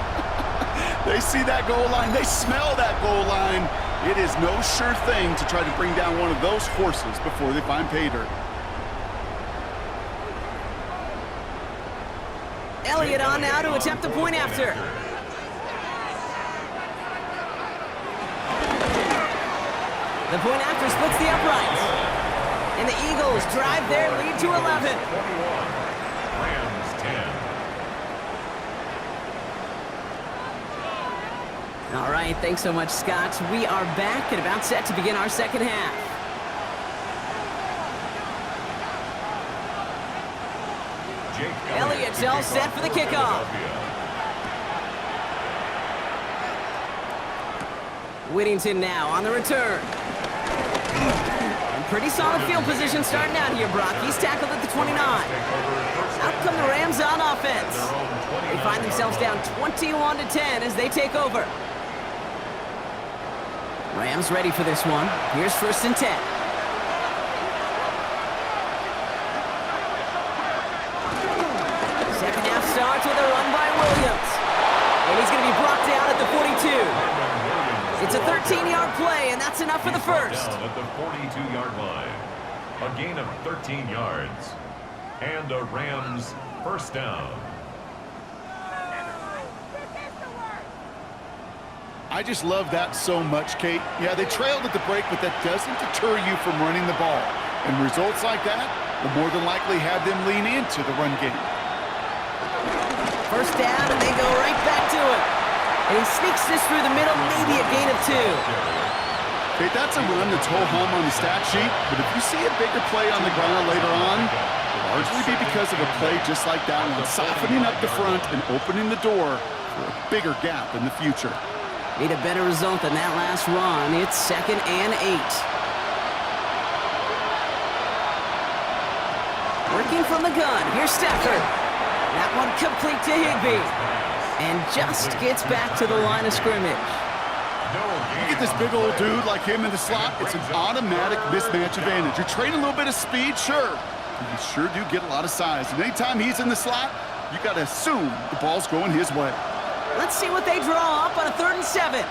They see that goal line. They smell that goal line. It is no sure thing to try to bring down one of those horses before they find pay dirt. Elliott on now to attempt the point after. The point after splits the uprights. And the Eagles drive their lead to 11. 21. Rams 10. All right, thanks so much, Scott. We are back and about set to begin our second half. Elliott's all set for the kickoff. Whittington now on the return. And pretty solid field position starting out here, Brock. He's tackled at the 29. Out come the Rams on offense. They find themselves down 21-10 as they take over. Rams ready for this one. Here's 1st and 10. Second half starts with a run by Williams. And he's going to be brought down at the 42. It's a 13-yard play, and that's enough for the first. Down at the 42-yard line. A gain of 13 yards. And a Rams first down. I just love that so much, Kate. Yeah, they trailed at the break, but that doesn't deter you from running the ball. And results like that will more than likely have them lean into the run game. First down, and they go right back to it. And he sneaks this through the middle, maybe a gain of 2. Kate, that's a run that's ho-hum on the stat sheet, but if you see a bigger play on the ground later on, it'll largely be because of a play just like that one, softening up the front and opening the door for a bigger gap in the future. Need a better result than that last run. It's 2nd and 8. Working from the gun. Here's Stafford. That one complete to Higbee. And just gets back to the line of scrimmage. You get this big old dude like him in the slot, it's an automatic mismatch advantage. You're trading a little bit of speed, sure. But you sure do get a lot of size. And anytime he's in the slot, you got to assume the ball's going his way. Let's see what they draw up on a 3rd and 7.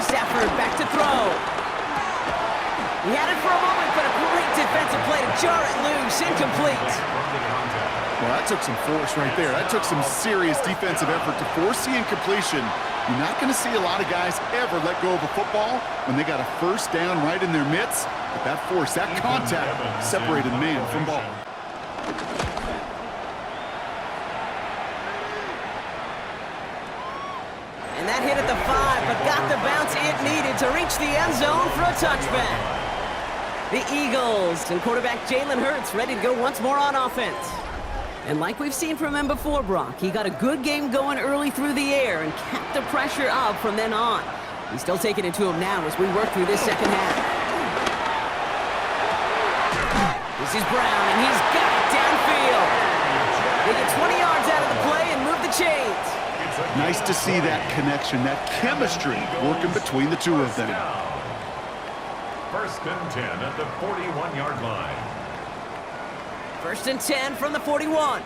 Stafford back to throw. He had it for a moment, but a great defensive play to jar it loose. Incomplete. Well, that took some force right there. That took some serious defensive effort to force the incompletion. You're not going to see a lot of guys ever let go of a football when they got a first down right in their midst. But that force, that contact, separated man from ball. And that hit at the 5, but got the bounce it needed to reach the end zone for a touchback. The Eagles and quarterback Jalen Hurts ready to go once more on offense. And like we've seen from him before, Brock, he got a good game going early through the air and kept the pressure up from then on. He's still taking it to him now as we work through this second half. This is Brown, and he's got it downfield. They get 20 yards out of the play and move the chains. Nice to see that connection, that chemistry working between the two of them. 1st and 10 at the 41-yard line. 1st and 10 from the 41.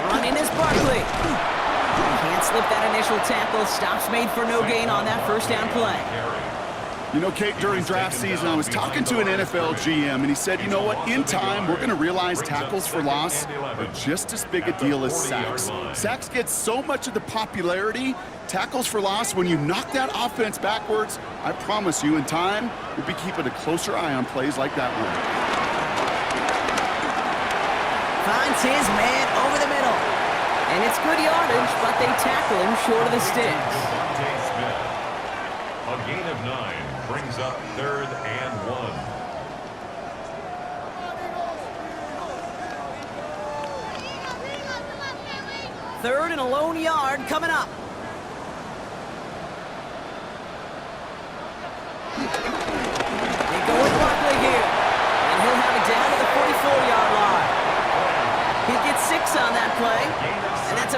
Running is Barkley. Can't slip that initial tackle. Stops made for no gain on that first down play. You know, Kate, during draft season, I was talking to an NFL GM, and he said, you know what, in time, we're going to realize tackles for loss are just as big a deal as sacks. Sacks get so much of the popularity. Tackles for loss, when you knock that offense backwards, I promise you, in time, we'll be keeping a closer eye on plays like that one. Finds his man over the middle. And it's good yardage, but they tackle him short of the sticks. A gain of 9 brings up 3rd and 1. 3rd and a lone yard coming up.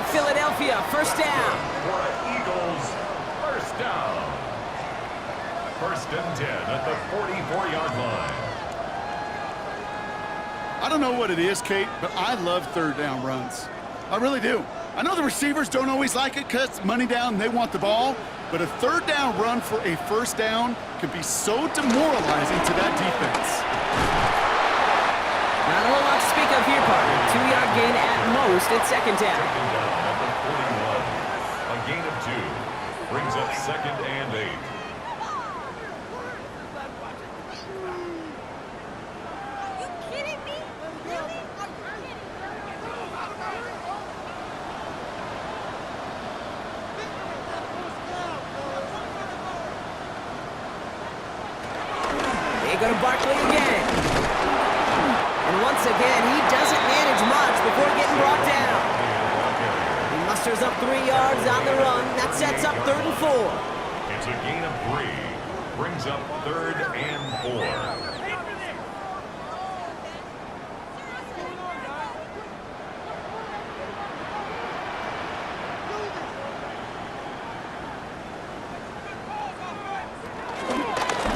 to Philadelphia. First down. For Eagles, first down. First and 10 at the 44-yard line. I don't know what it is, Kate, but I love third down runs. I really do. I know the receivers don't always like it because money down, they want the ball, but a third down run for a first down can be so demoralizing to that defense. Not a whole lot to speak of here, partner. 2-yard gain at most at second down. Second down at the 41. A gain of 2 brings up second and 8. Go to Barkley again. And once again, he doesn't manage much before getting brought down. He musters up 3 yards on the run. That sets up 3rd and 4. It's a gain of 3. Brings up 3rd and 4.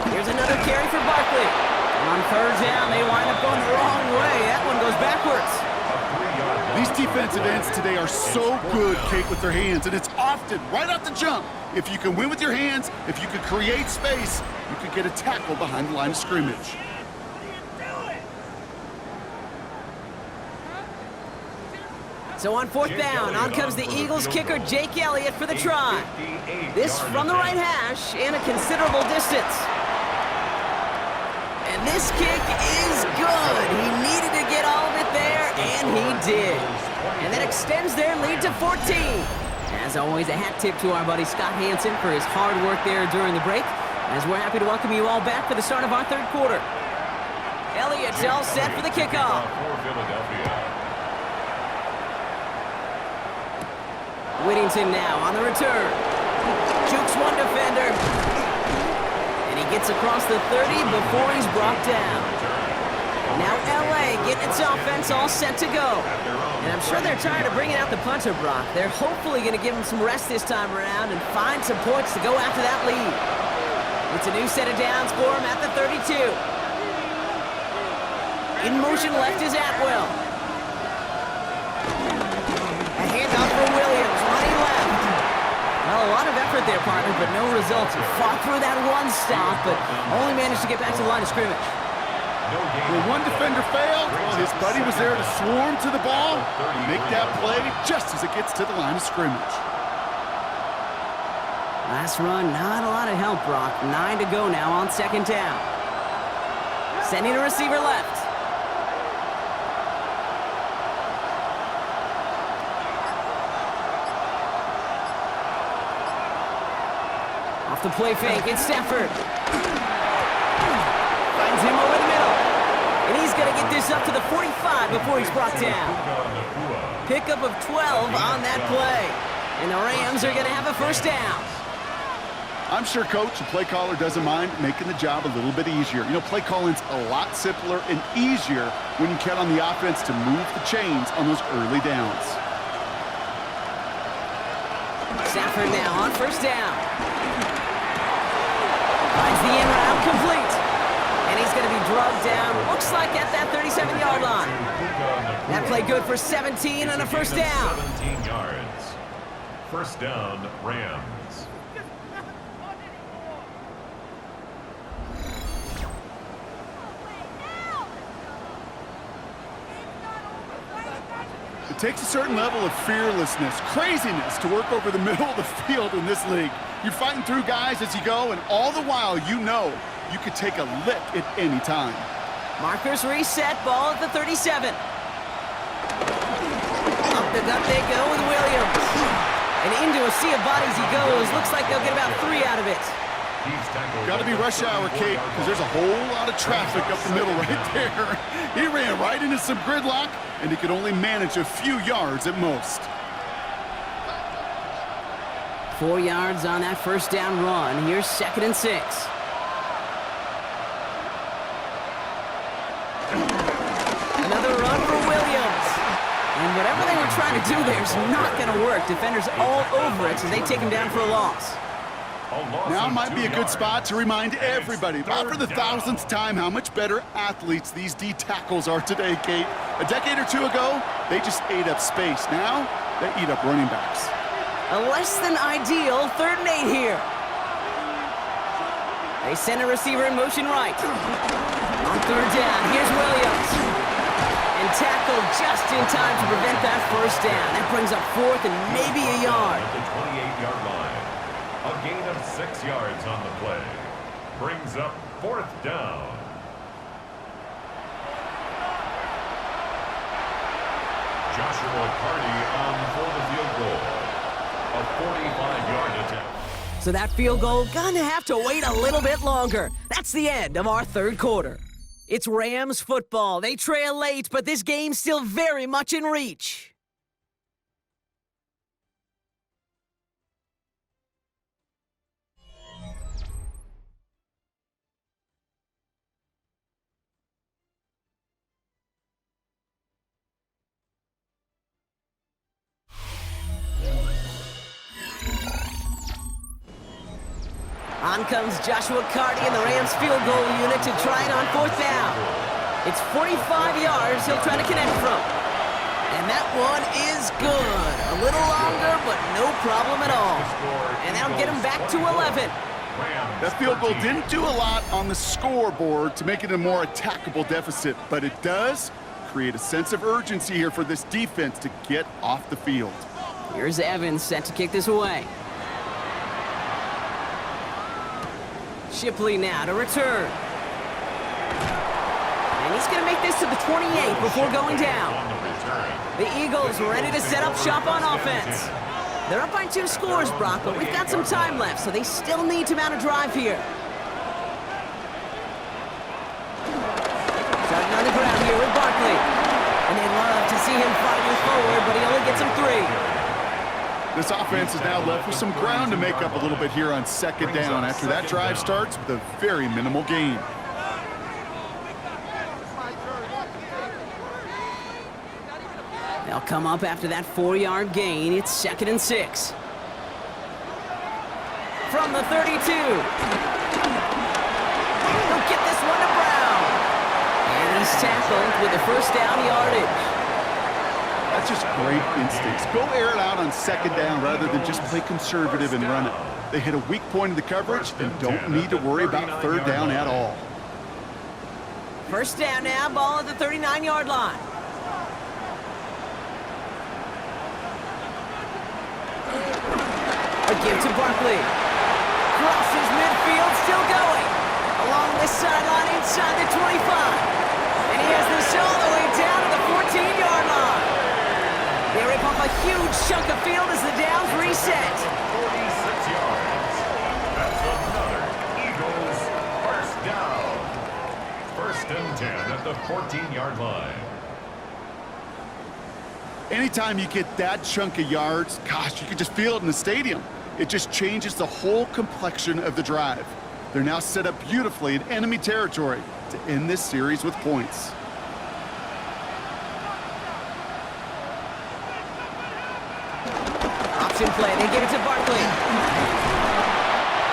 Here's another carry for Barkley. On 3rd down, they wind up going the wrong way. That one goes backwards. These defensive ends today are so good, Kate, with their hands, and it's often right off the jump. If you can win with your hands, if you can create space, you can get a tackle behind the line of scrimmage. So on 4th down, on comes the Eagles kicker, Jake Elliott, for the try. This from the right hash and a considerable distance. And this kick is good. He needed to get all of it there, and he did. And that extends their lead to 14. As always, a hat tip to our buddy Scott Hansen for his hard work there during the break, as we're happy to welcome you all back for the start of our 3rd quarter. Elliott's all set for the kickoff. For Philadelphia. Whittington now on the return. Jukes one defender. And he gets across the 30 before he's brought down. Now LA getting its offense all set to go. And I'm sure they're tired of bringing out the punter, Brock. They're hopefully going to give him some rest this time around and find some points to go after that lead. It's a new set of downs for him at the 32. In motion left is Atwell. A handoff for Williams, running left. Well, a lot of effort there, partner, but no results. He fought through that one stop, but only managed to get back to the line of scrimmage. When one defender failed, his buddy was there to swarm to the ball and make that play just as it gets to the line of scrimmage. Last run, not a lot of help, Brock. 9 to go now on 2nd down. Sending a receiver left. Off the play fake, it's Stafford. Finds him over the middle. And he's going to get this up to the 45 before he's brought down. Pickup of 12 on that play. And the Rams are going to have a first down. I'm sure coach and play caller doesn't mind making the job a little bit easier. You know, play calling's a lot simpler and easier when you count on the offense to move the chains on those early downs. Stafford now on first down. Finds the in route complete. And he's going to be drugged down, looks like at that 37-yard line. That play good for 17 on a first down. 17 yards. First down, Rams. It takes a certain level of fearlessness, craziness to work over the middle of the field in this league. You're fighting through guys as you go, and all the while you know you could take a lick at any time. Markers reset, ball at the 37. Up the gut they go with Williams. And into a sea of bodies he goes. Looks like they'll get about 3 out of it. Got to be rush hour, Kate, because there's a whole lot of traffic up the middle right there. He ran right into some gridlock, and he could only manage a few yards at most. 4 yards on that first down run. Here's 2nd and 6. Another run for Williams. And whatever they were trying trying to do there is not going to work. Defenders all over it, so they take him down for a loss. Now might be a good spot to remind everybody, about for the thousandth time, how much better athletes these D tackles are today, Kate. A decade or two ago, they just ate up space. Now, they eat up running backs. A less than ideal 3rd and 8 here. They send a receiver in motion right. On 3rd down, here's Williams. And tackled just in time to prevent that 1st down. That brings up 4th and maybe a yard. At the 28-yard line. A gain of 6 yards on the play. Brings up 4th down. Joshua Carty on for the field goal. A 45-yard attempt. So that field goal gonna have to wait a little bit longer. That's the end of our 3rd quarter. It's Rams football. They trail late, but this game's still very much in reach. On comes Joshua Carty and the Rams field goal unit to try it on 4th down. It's 45 yards he'll try to connect from. And that one is good. A little longer, but no problem at all. And that'll get him back to 11. That field goal didn't do a lot on the scoreboard to make it a more attackable deficit, but it does create a sense of urgency here for this defense to get off the field. Here's Evans set to kick this away. Shipley now to return. And he's going to make this to the 28 before going down. The Eagles ready to set up shop on offense. They're up by 2 scores, Brock, but we've got some time left, so they still need to mount a drive here. Starting on the ground here with Barkley. And they love to see him fighting forward, but he only gets him 3. This offense is now left with some ground to make up a little bit here on 2nd down after that drive starts with a very minimal gain. They'll come up after that 4-yard gain. It's 2nd and 6. From the 32. They'll get this one to Brown. And he's tackled with the 1st down yardage. That's just great instincts. Go air it out on 2nd down rather than just play conservative and run it. They hit a weak point in the coverage and don't need to worry about 3rd down at all. 1st down now, ball at the 39-yard line. A give to Barkley. Crosses midfield, still going. Along this sideline inside the 25. And he has this all the way down to the 14-yard line. They rip off a huge chunk of field as the downs reset. 46 yards. That's another Eagles 1st down. 1st and 10 at the 14-yard line. Anytime you get that chunk of yards, gosh, you can just feel it in the stadium. It just changes the whole complexion of the drive. They're now set up beautifully in enemy territory to end this series with points. Option play, they give it to Barkley.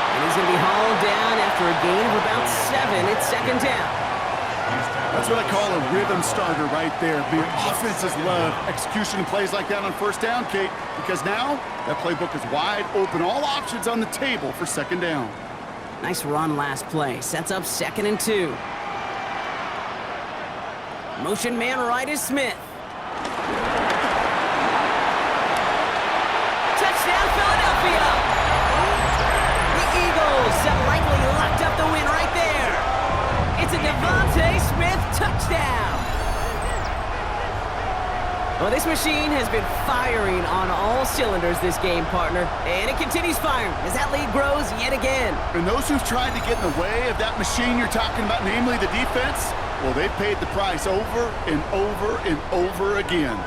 And he's going to be hauled down after a gain of about 7. It's 2nd down. That's what I call a rhythm starter right there. The offenses love execution and plays like that on 1st down, Kate, because now that playbook is wide open. All options on the table for 2nd down. Nice run last play. Sets up 2nd and 2. Motion man right is Smith. Touchdown, Philadelphia! The Eagles have likely locked up the win right there. It's a Devontae Smith touchdown. Well, this machine has been firing on all cylinders this game, partner. And it continues firing as that lead grows yet again. And those who've tried to get in the way of that machine you're talking about, namely the defense, well, they've paid the price over and over and over again.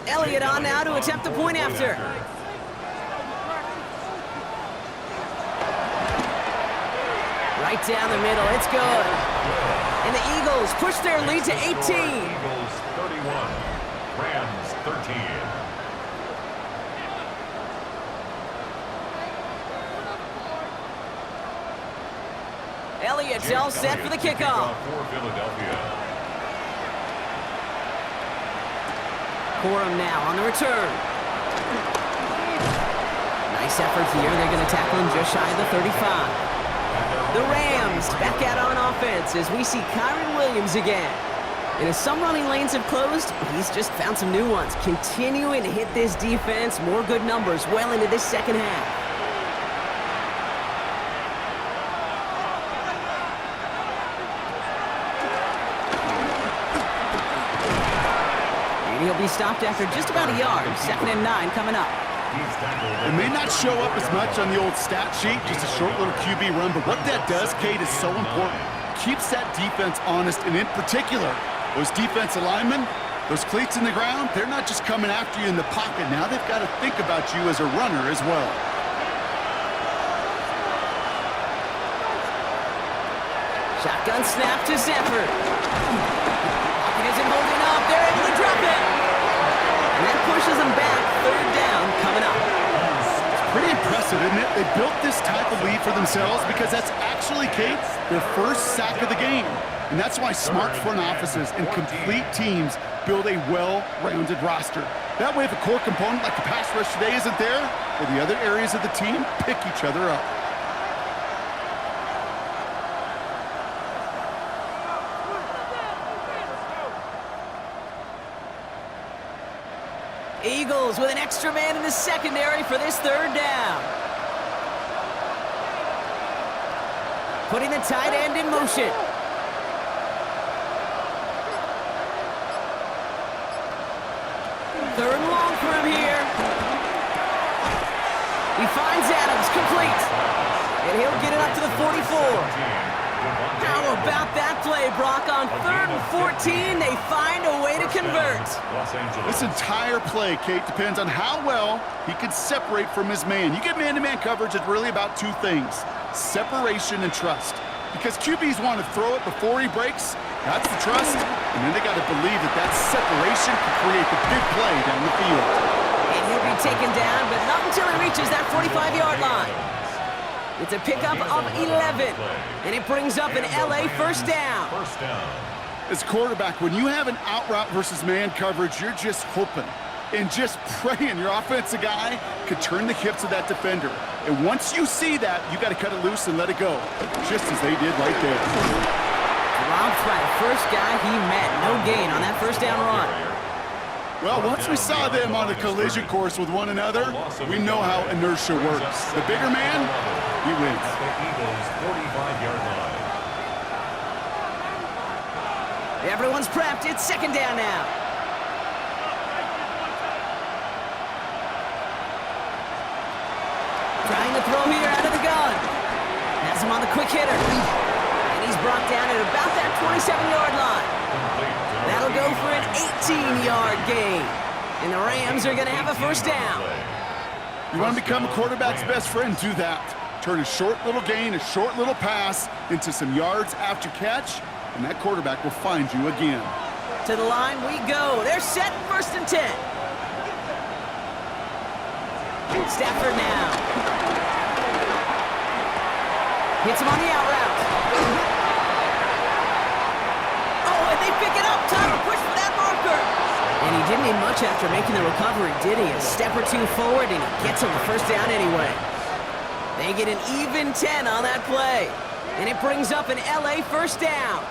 Elliott on now to attempt the point after. Right Right down the middle. It's good. And the Eagles push their lead to 18. Eagles 31, Rams 13. Elliott's all set for the kickoff. For Philadelphia. Corum now on the return. Nice effort here. They're going to tackle him just shy of the 35. The Rams back out on offense as we see Kyron Williams again. And as some running lanes have closed, he's just found some new ones. Continuing to hit this defense. More good numbers well into this second half. He'll be stopped after just about a yard. 2nd and 9 coming up. It may not show up as much on the old stat sheet, just a short little QB run, but what that does, Kate, is so important. Keeps that defense honest, and in particular, those defensive linemen, those cleats in the ground, they're not just coming after you in the pocket. Now they've got to think about you as a runner as well. Shotgun snap to Zephyr. Pocket isn't holding up. They're able to drop it. And that pushes them back. 3rd down coming up. It's pretty impressive, isn't it? They built this type of lead for themselves because that's actually, Kate, their first sack of the game. And that's why smart front offices and complete teams build a well-rounded roster. That way, if a core component like the pass rush today isn't there, or the other areas of the team pick each other up. Eagles with an extra man in the secondary for this 3rd down. Putting the tight end in motion. Third and long for him here. He finds Adams, complete. And he'll get it up to the 44. How about that play, Brock? On 3rd and 14, they find a way to convert. This entire play, Kate, depends on how well he can separate from his man. You get man-to-man coverage, it's really about 2 things, separation and trust. Because QBs want to throw it before he breaks, that's the trust, and then they got to believe that that separation can create the big play down the field. And he'll be taken down, but not until he reaches that 45-yard line. It's a pickup of 11, and it brings up an LA first down. As quarterback, when you have an out route versus man coverage, you're just hoping and just praying your offensive guy could turn the hips of that defender. And once you see that, you got to cut it loose and let it go, just as they did right there. Dropped by the first guy he met. No gain on that first down run. Well, once we saw them on a collision course with one another, we know how inertia works. The bigger man, he wins. The Eagles 45-yard line. Everyone's prepped. It's 2nd down now. Trying to throw here out of the gun. Has him on the quick hitter. And he's brought down at about that 27-yard line. That'll go for an 18-yard gain. And the Rams are going to have a first down. You want to become a quarterback's best friend, do that. Turn a short little gain, a short little pass into some yards after catch, and that quarterback will find you again. To the line we go. They're set 1st and 10. Stafford now. Hits him on the out route. Oh, and they pick it up. Time to push for that marker. And he didn't need much after making the recovery, did he? A step or 2 forward, and he gets him the first down anyway. They get an even 10 on that play. And it brings up an LA first down.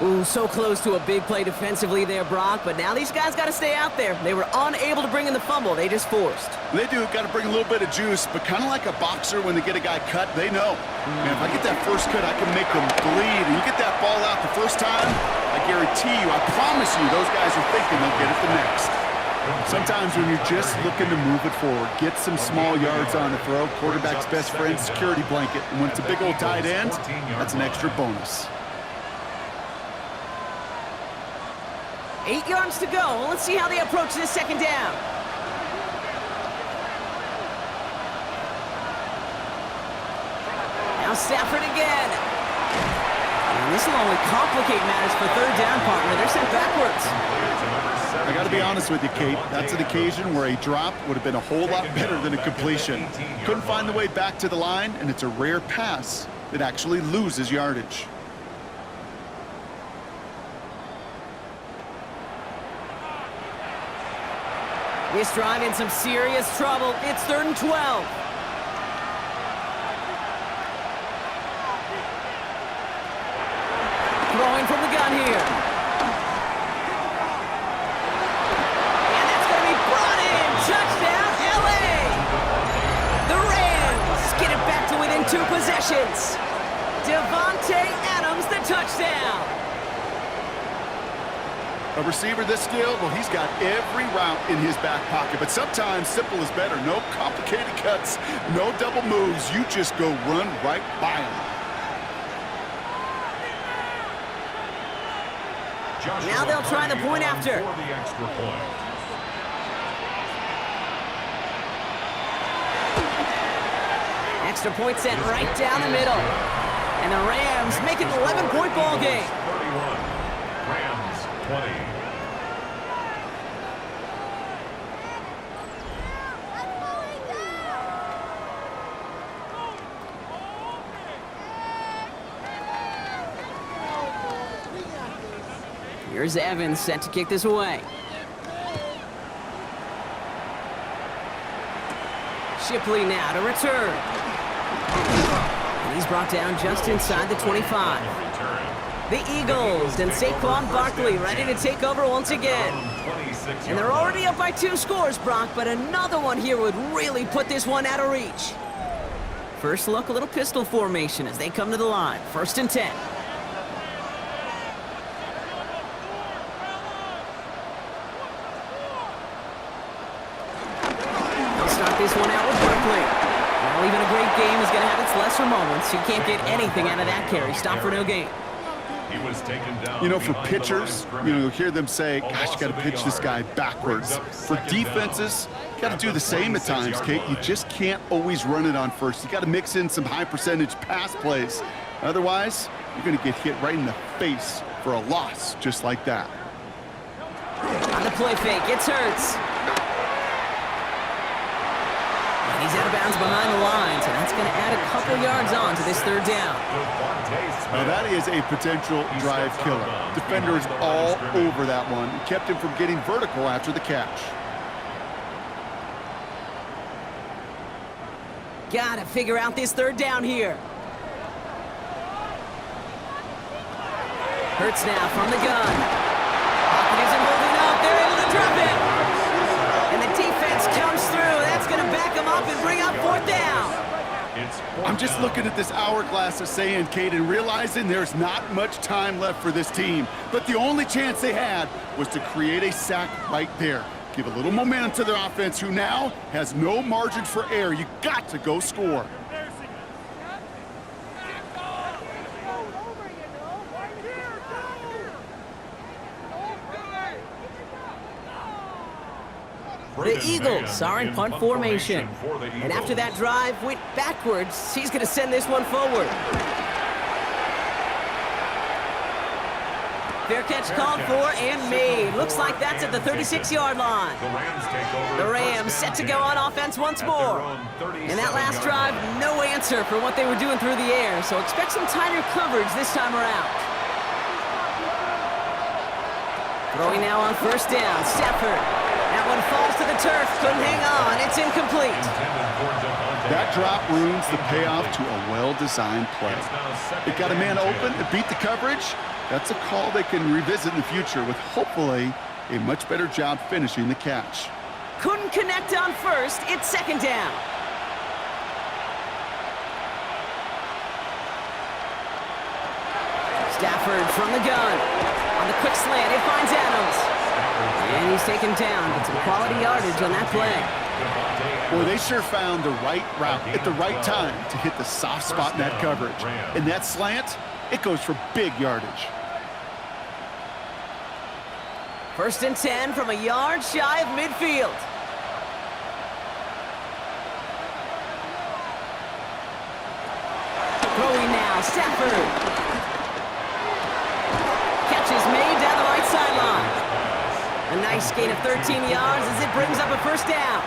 Ooh, so close to a big play defensively there, Brock, but now these guys got to stay out there. They were unable to bring in the fumble. They just forced. They do. Got to bring a little bit of juice, but kind of like a boxer when they get a guy cut, they know. Man, if I get that first cut, I can make them bleed. And you get that ball out the first time, I guarantee you, I promise you, those guys are thinking they'll get it the next. Sometimes when you're just looking to move it forward, get some small yards on the throw, quarterback's best friend, security blanket. And when it's a big old tight end, that's an extra bonus. 8 yards to go. Let's see how they approach this 2nd down. Now Stafford again. And this will only complicate matters for third down, partner. They're sent backwards. I got to be honest with you, Kate. That's an occasion where a drop would have been a whole lot better than a completion. Couldn't find the way back to the line, and it's a rare pass that actually loses yardage. This drive in some serious trouble. It's 3rd and 12. Throwing from the gun here. And that's going to be brought in. Touchdown, LA! The Rams get it back to within 2 possessions. Devontae Adams, the touchdown. A receiver this skilled, well, he's got every route in his back pocket. But sometimes simple is better. No complicated cuts, no double moves. You just go run right by him. Now they'll try the point after. For the extra point. Extra point sent right down the middle. And the Rams make it an 11-point ball game. 31. Rams 20. Here's Evans set to kick this away. Shipley now to return. And he's brought down just inside the 25. The Eagles and Saquon Barkley ready to take over once again. And they're already up by 2 scores, Brock, but another one here would really put this one out of reach. First look, a little pistol formation as they come to the line. 1st and 10. This one out with Barkley. Well, even a great game is going to have its lesser moments. You can't get anything out of that carry. Stop for no gain. He was taken down. You know, for pitchers, you'll hear them say, gosh, you got to pitch this guy backwards. For defenses, you got to do the same at times, Kate. You just can't always run it on first. You got to mix in some high percentage pass plays. Otherwise, you're going to get hit right in the face for a loss just like that. On the play fake, it's Hurts. He's out of bounds behind the lines, and that's going to add a couple yards on to this 3rd down. Now that is a potential drive killer. Defenders all over that one. It kept him from getting vertical after the catch. Got to figure out this 3rd down here. Hurts now from the gun. Hopkins isn't holding up. They're able to drop it. And the defense comes through. That's going to back them up and bring up 4th down. I'm just looking at this hourglass of saying, Kate, and realizing there's not much time left for this team. But the only chance they had was to create a sack right there. Give a little momentum to their offense, who now has no margin for error. You got to go score. The Eagles are in punt formation. And after that drive went backwards, he's going to send this one forward. Fair catch called for and made. Looks like that's at the 36-yard line. The Rams set to go on offense once more. In that last drive, no answer for what they were doing through the air, so expect some tighter coverage this time around. Throwing now on 1st down, Stafford. That one falls to the turf, couldn't hang on, it's incomplete. That drop ruins the payoff to a well-designed play. It got a man open, it beat the coverage. That's a call they can revisit in the future with hopefully a much better job finishing the catch. Couldn't connect on 1st, it's 2nd down. Stafford from the gun. On the quick slant, it finds Adams. And he's taken down. Get some quality yardage on that play. Boy, they sure found the right route at the right time to hit the soft spot in that coverage. And that slant, it goes for big yardage. 1st and 10 from a yard shy of midfield. Throwing now, Stafford. Catch is made down the right sideline. A nice gain of 13 yards as it brings up a first down.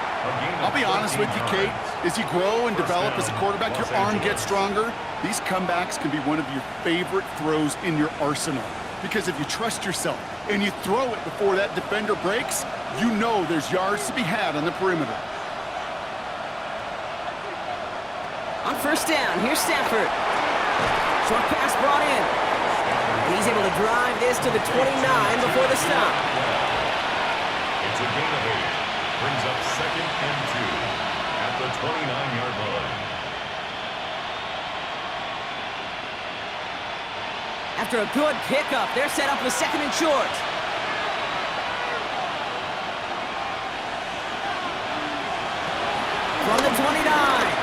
I'll be honest with you, Kate. As you grow and develop as a quarterback, your arm gets stronger. These comebacks can be one of your favorite throws in your arsenal. Because if you trust yourself and you throw it before that defender breaks, you know there's yards to be had on the perimeter. On first down, here's Stafford. Short pass brought in. And he's able to drive this to the 29 before the stop. It's a gain of 8. Brings up 2nd and 2 at the 29-yard line. After a good pickup, they're set up with 2nd and short. From the 29.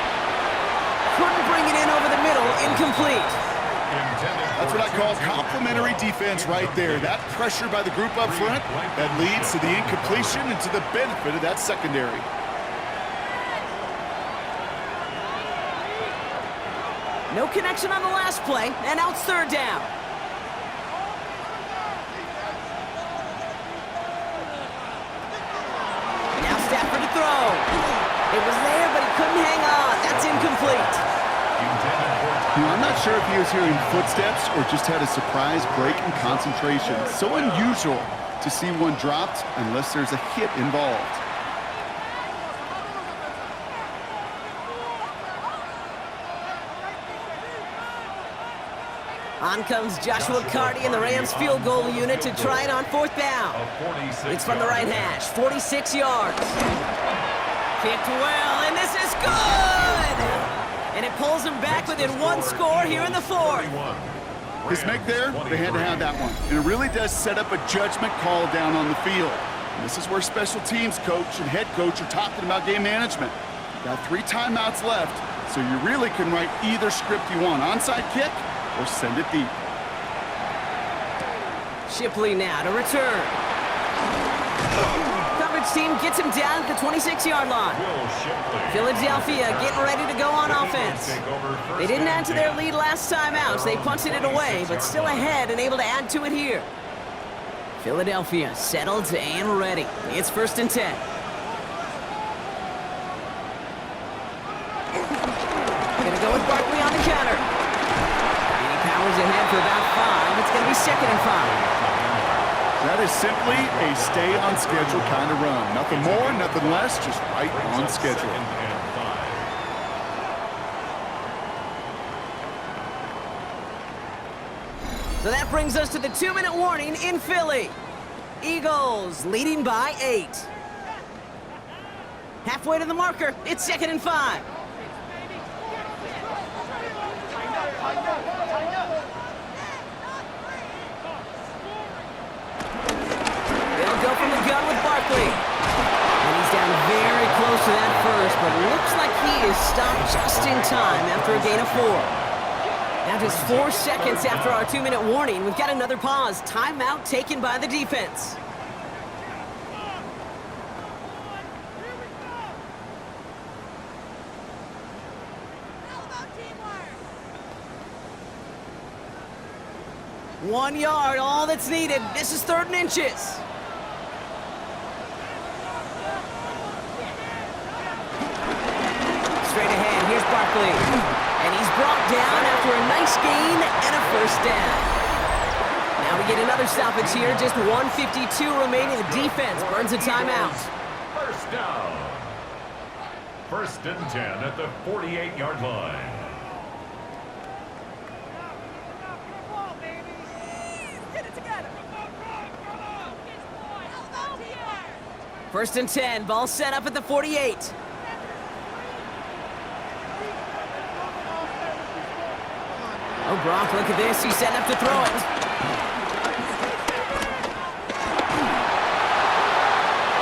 Couldn't bring it in over the middle, incomplete. That's what I call complimentary defense right there. That pressure by the group up front, that leads to the incompletion and to the benefit of that secondary. No connection on the last play, and now it's 3rd down. Now Stafford to throw. It was there, but he couldn't hang on. That's incomplete. You know, I'm not sure if he was hearing footsteps or just had a surprise break in concentration. So unusual to see one dropped unless there's a hit involved. On comes Joshua Carty and the Rams field goal unit to try it on 4th down. It's from the right hash, 46 yards. Kicked well, and this is good! And it pulls them back within 1 score here in the 4th. His make there, they had to have that one. And it really does set up a judgment call down on the field. And this is where special teams coach and head coach are talking about game management. You got 3 timeouts left, so you really can write either script you want. Onside kick or send it deep. Shipley now to return. Coverage team gets him down at the 26-yard line. Philadelphia getting ready to go on offense. They didn't add to their lead last time out, so they punted it away, but still ahead and able to add to it here. Philadelphia settled and ready. It's 1st and 10. Gonna go with Barkley on the counter. Powers ahead for about 5. It's going to be 2nd and 5. That is simply a stay-on-schedule kind of run. Nothing more, nothing less, just right on schedule. So that brings us to the 2-minute warning in Philly. Eagles leading by 8. Halfway to the marker, it's 2nd and 5. They'll go from the gun with Barkley. And he's down very close to that first, but looks like he is stopped just in time after a gain of 4. Now just 4 seconds after our 2-minute warning, we've got another pause. Timeout taken by the defense. One yard, all that's needed. This is 3rd and inches. Straight ahead, here's Barkley. And he's brought down after a nice gain and a first down. Now we get another stoppage here, just 1:52 remaining. The defense burns a timeout. First down. 1st and 10 at the 48-yard line. 1st and 10, ball set up at the 48. Oh, Brock, look at this. He's setting up to throw it.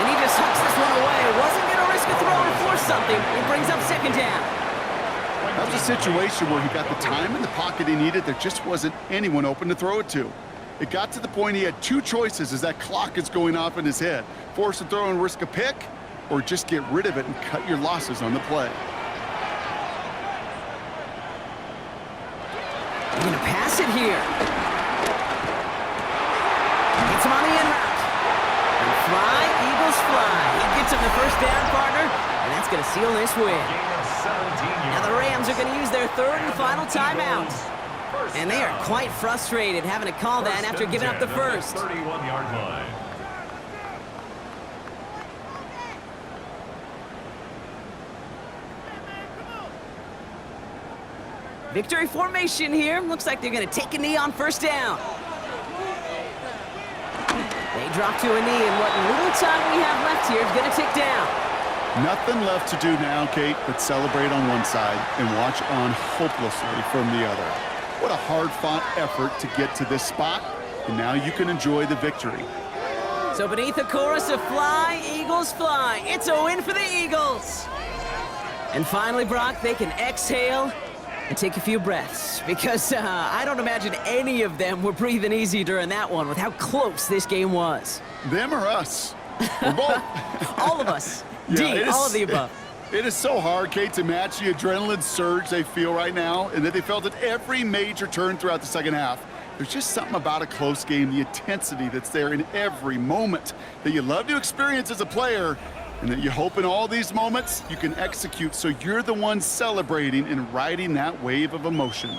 And he just hucks this one away. Wasn't going to risk a throw and force something. It brings up 2nd down. That was a situation where he got the time in the pocket he needed. There just wasn't anyone open to throw it to. It got to the point he had 2 choices as that clock is going off in his head. Force a throw and risk a pick, or just get rid of it and cut your losses on the play. it here. Gets him on the in route. And fly, Eagles fly. He gets him the first down, partner, and that's going to seal this win. Now the Rams are going to use their third and final timeout. And they are quite frustrated having to call that after giving up the first. 31-yard line. Victory formation here. Looks like they're going to take a knee on first down. They drop to a knee, and what little time we have left here is going to tick down. Nothing left to do now, Kate, but celebrate on one side and watch on hopelessly from the other. What a hard-fought effort to get to this spot, and now you can enjoy the victory. So beneath the chorus of fly, Eagles fly, it's a win for the Eagles. And finally, Brock, they can exhale and take a few breaths, because I don't imagine any of them were breathing easy during that one with how close this game was. Them or us? We're both. All of us. Yeah, all of the above. It is so hard, Kate, to match the adrenaline surge they feel right now, and that they felt at every major turn throughout the second half. There's just something about a close game, the intensity that's there in every moment that you love to experience as a player, and that you hope in all these moments you can execute so you're the one celebrating and riding that wave of emotion.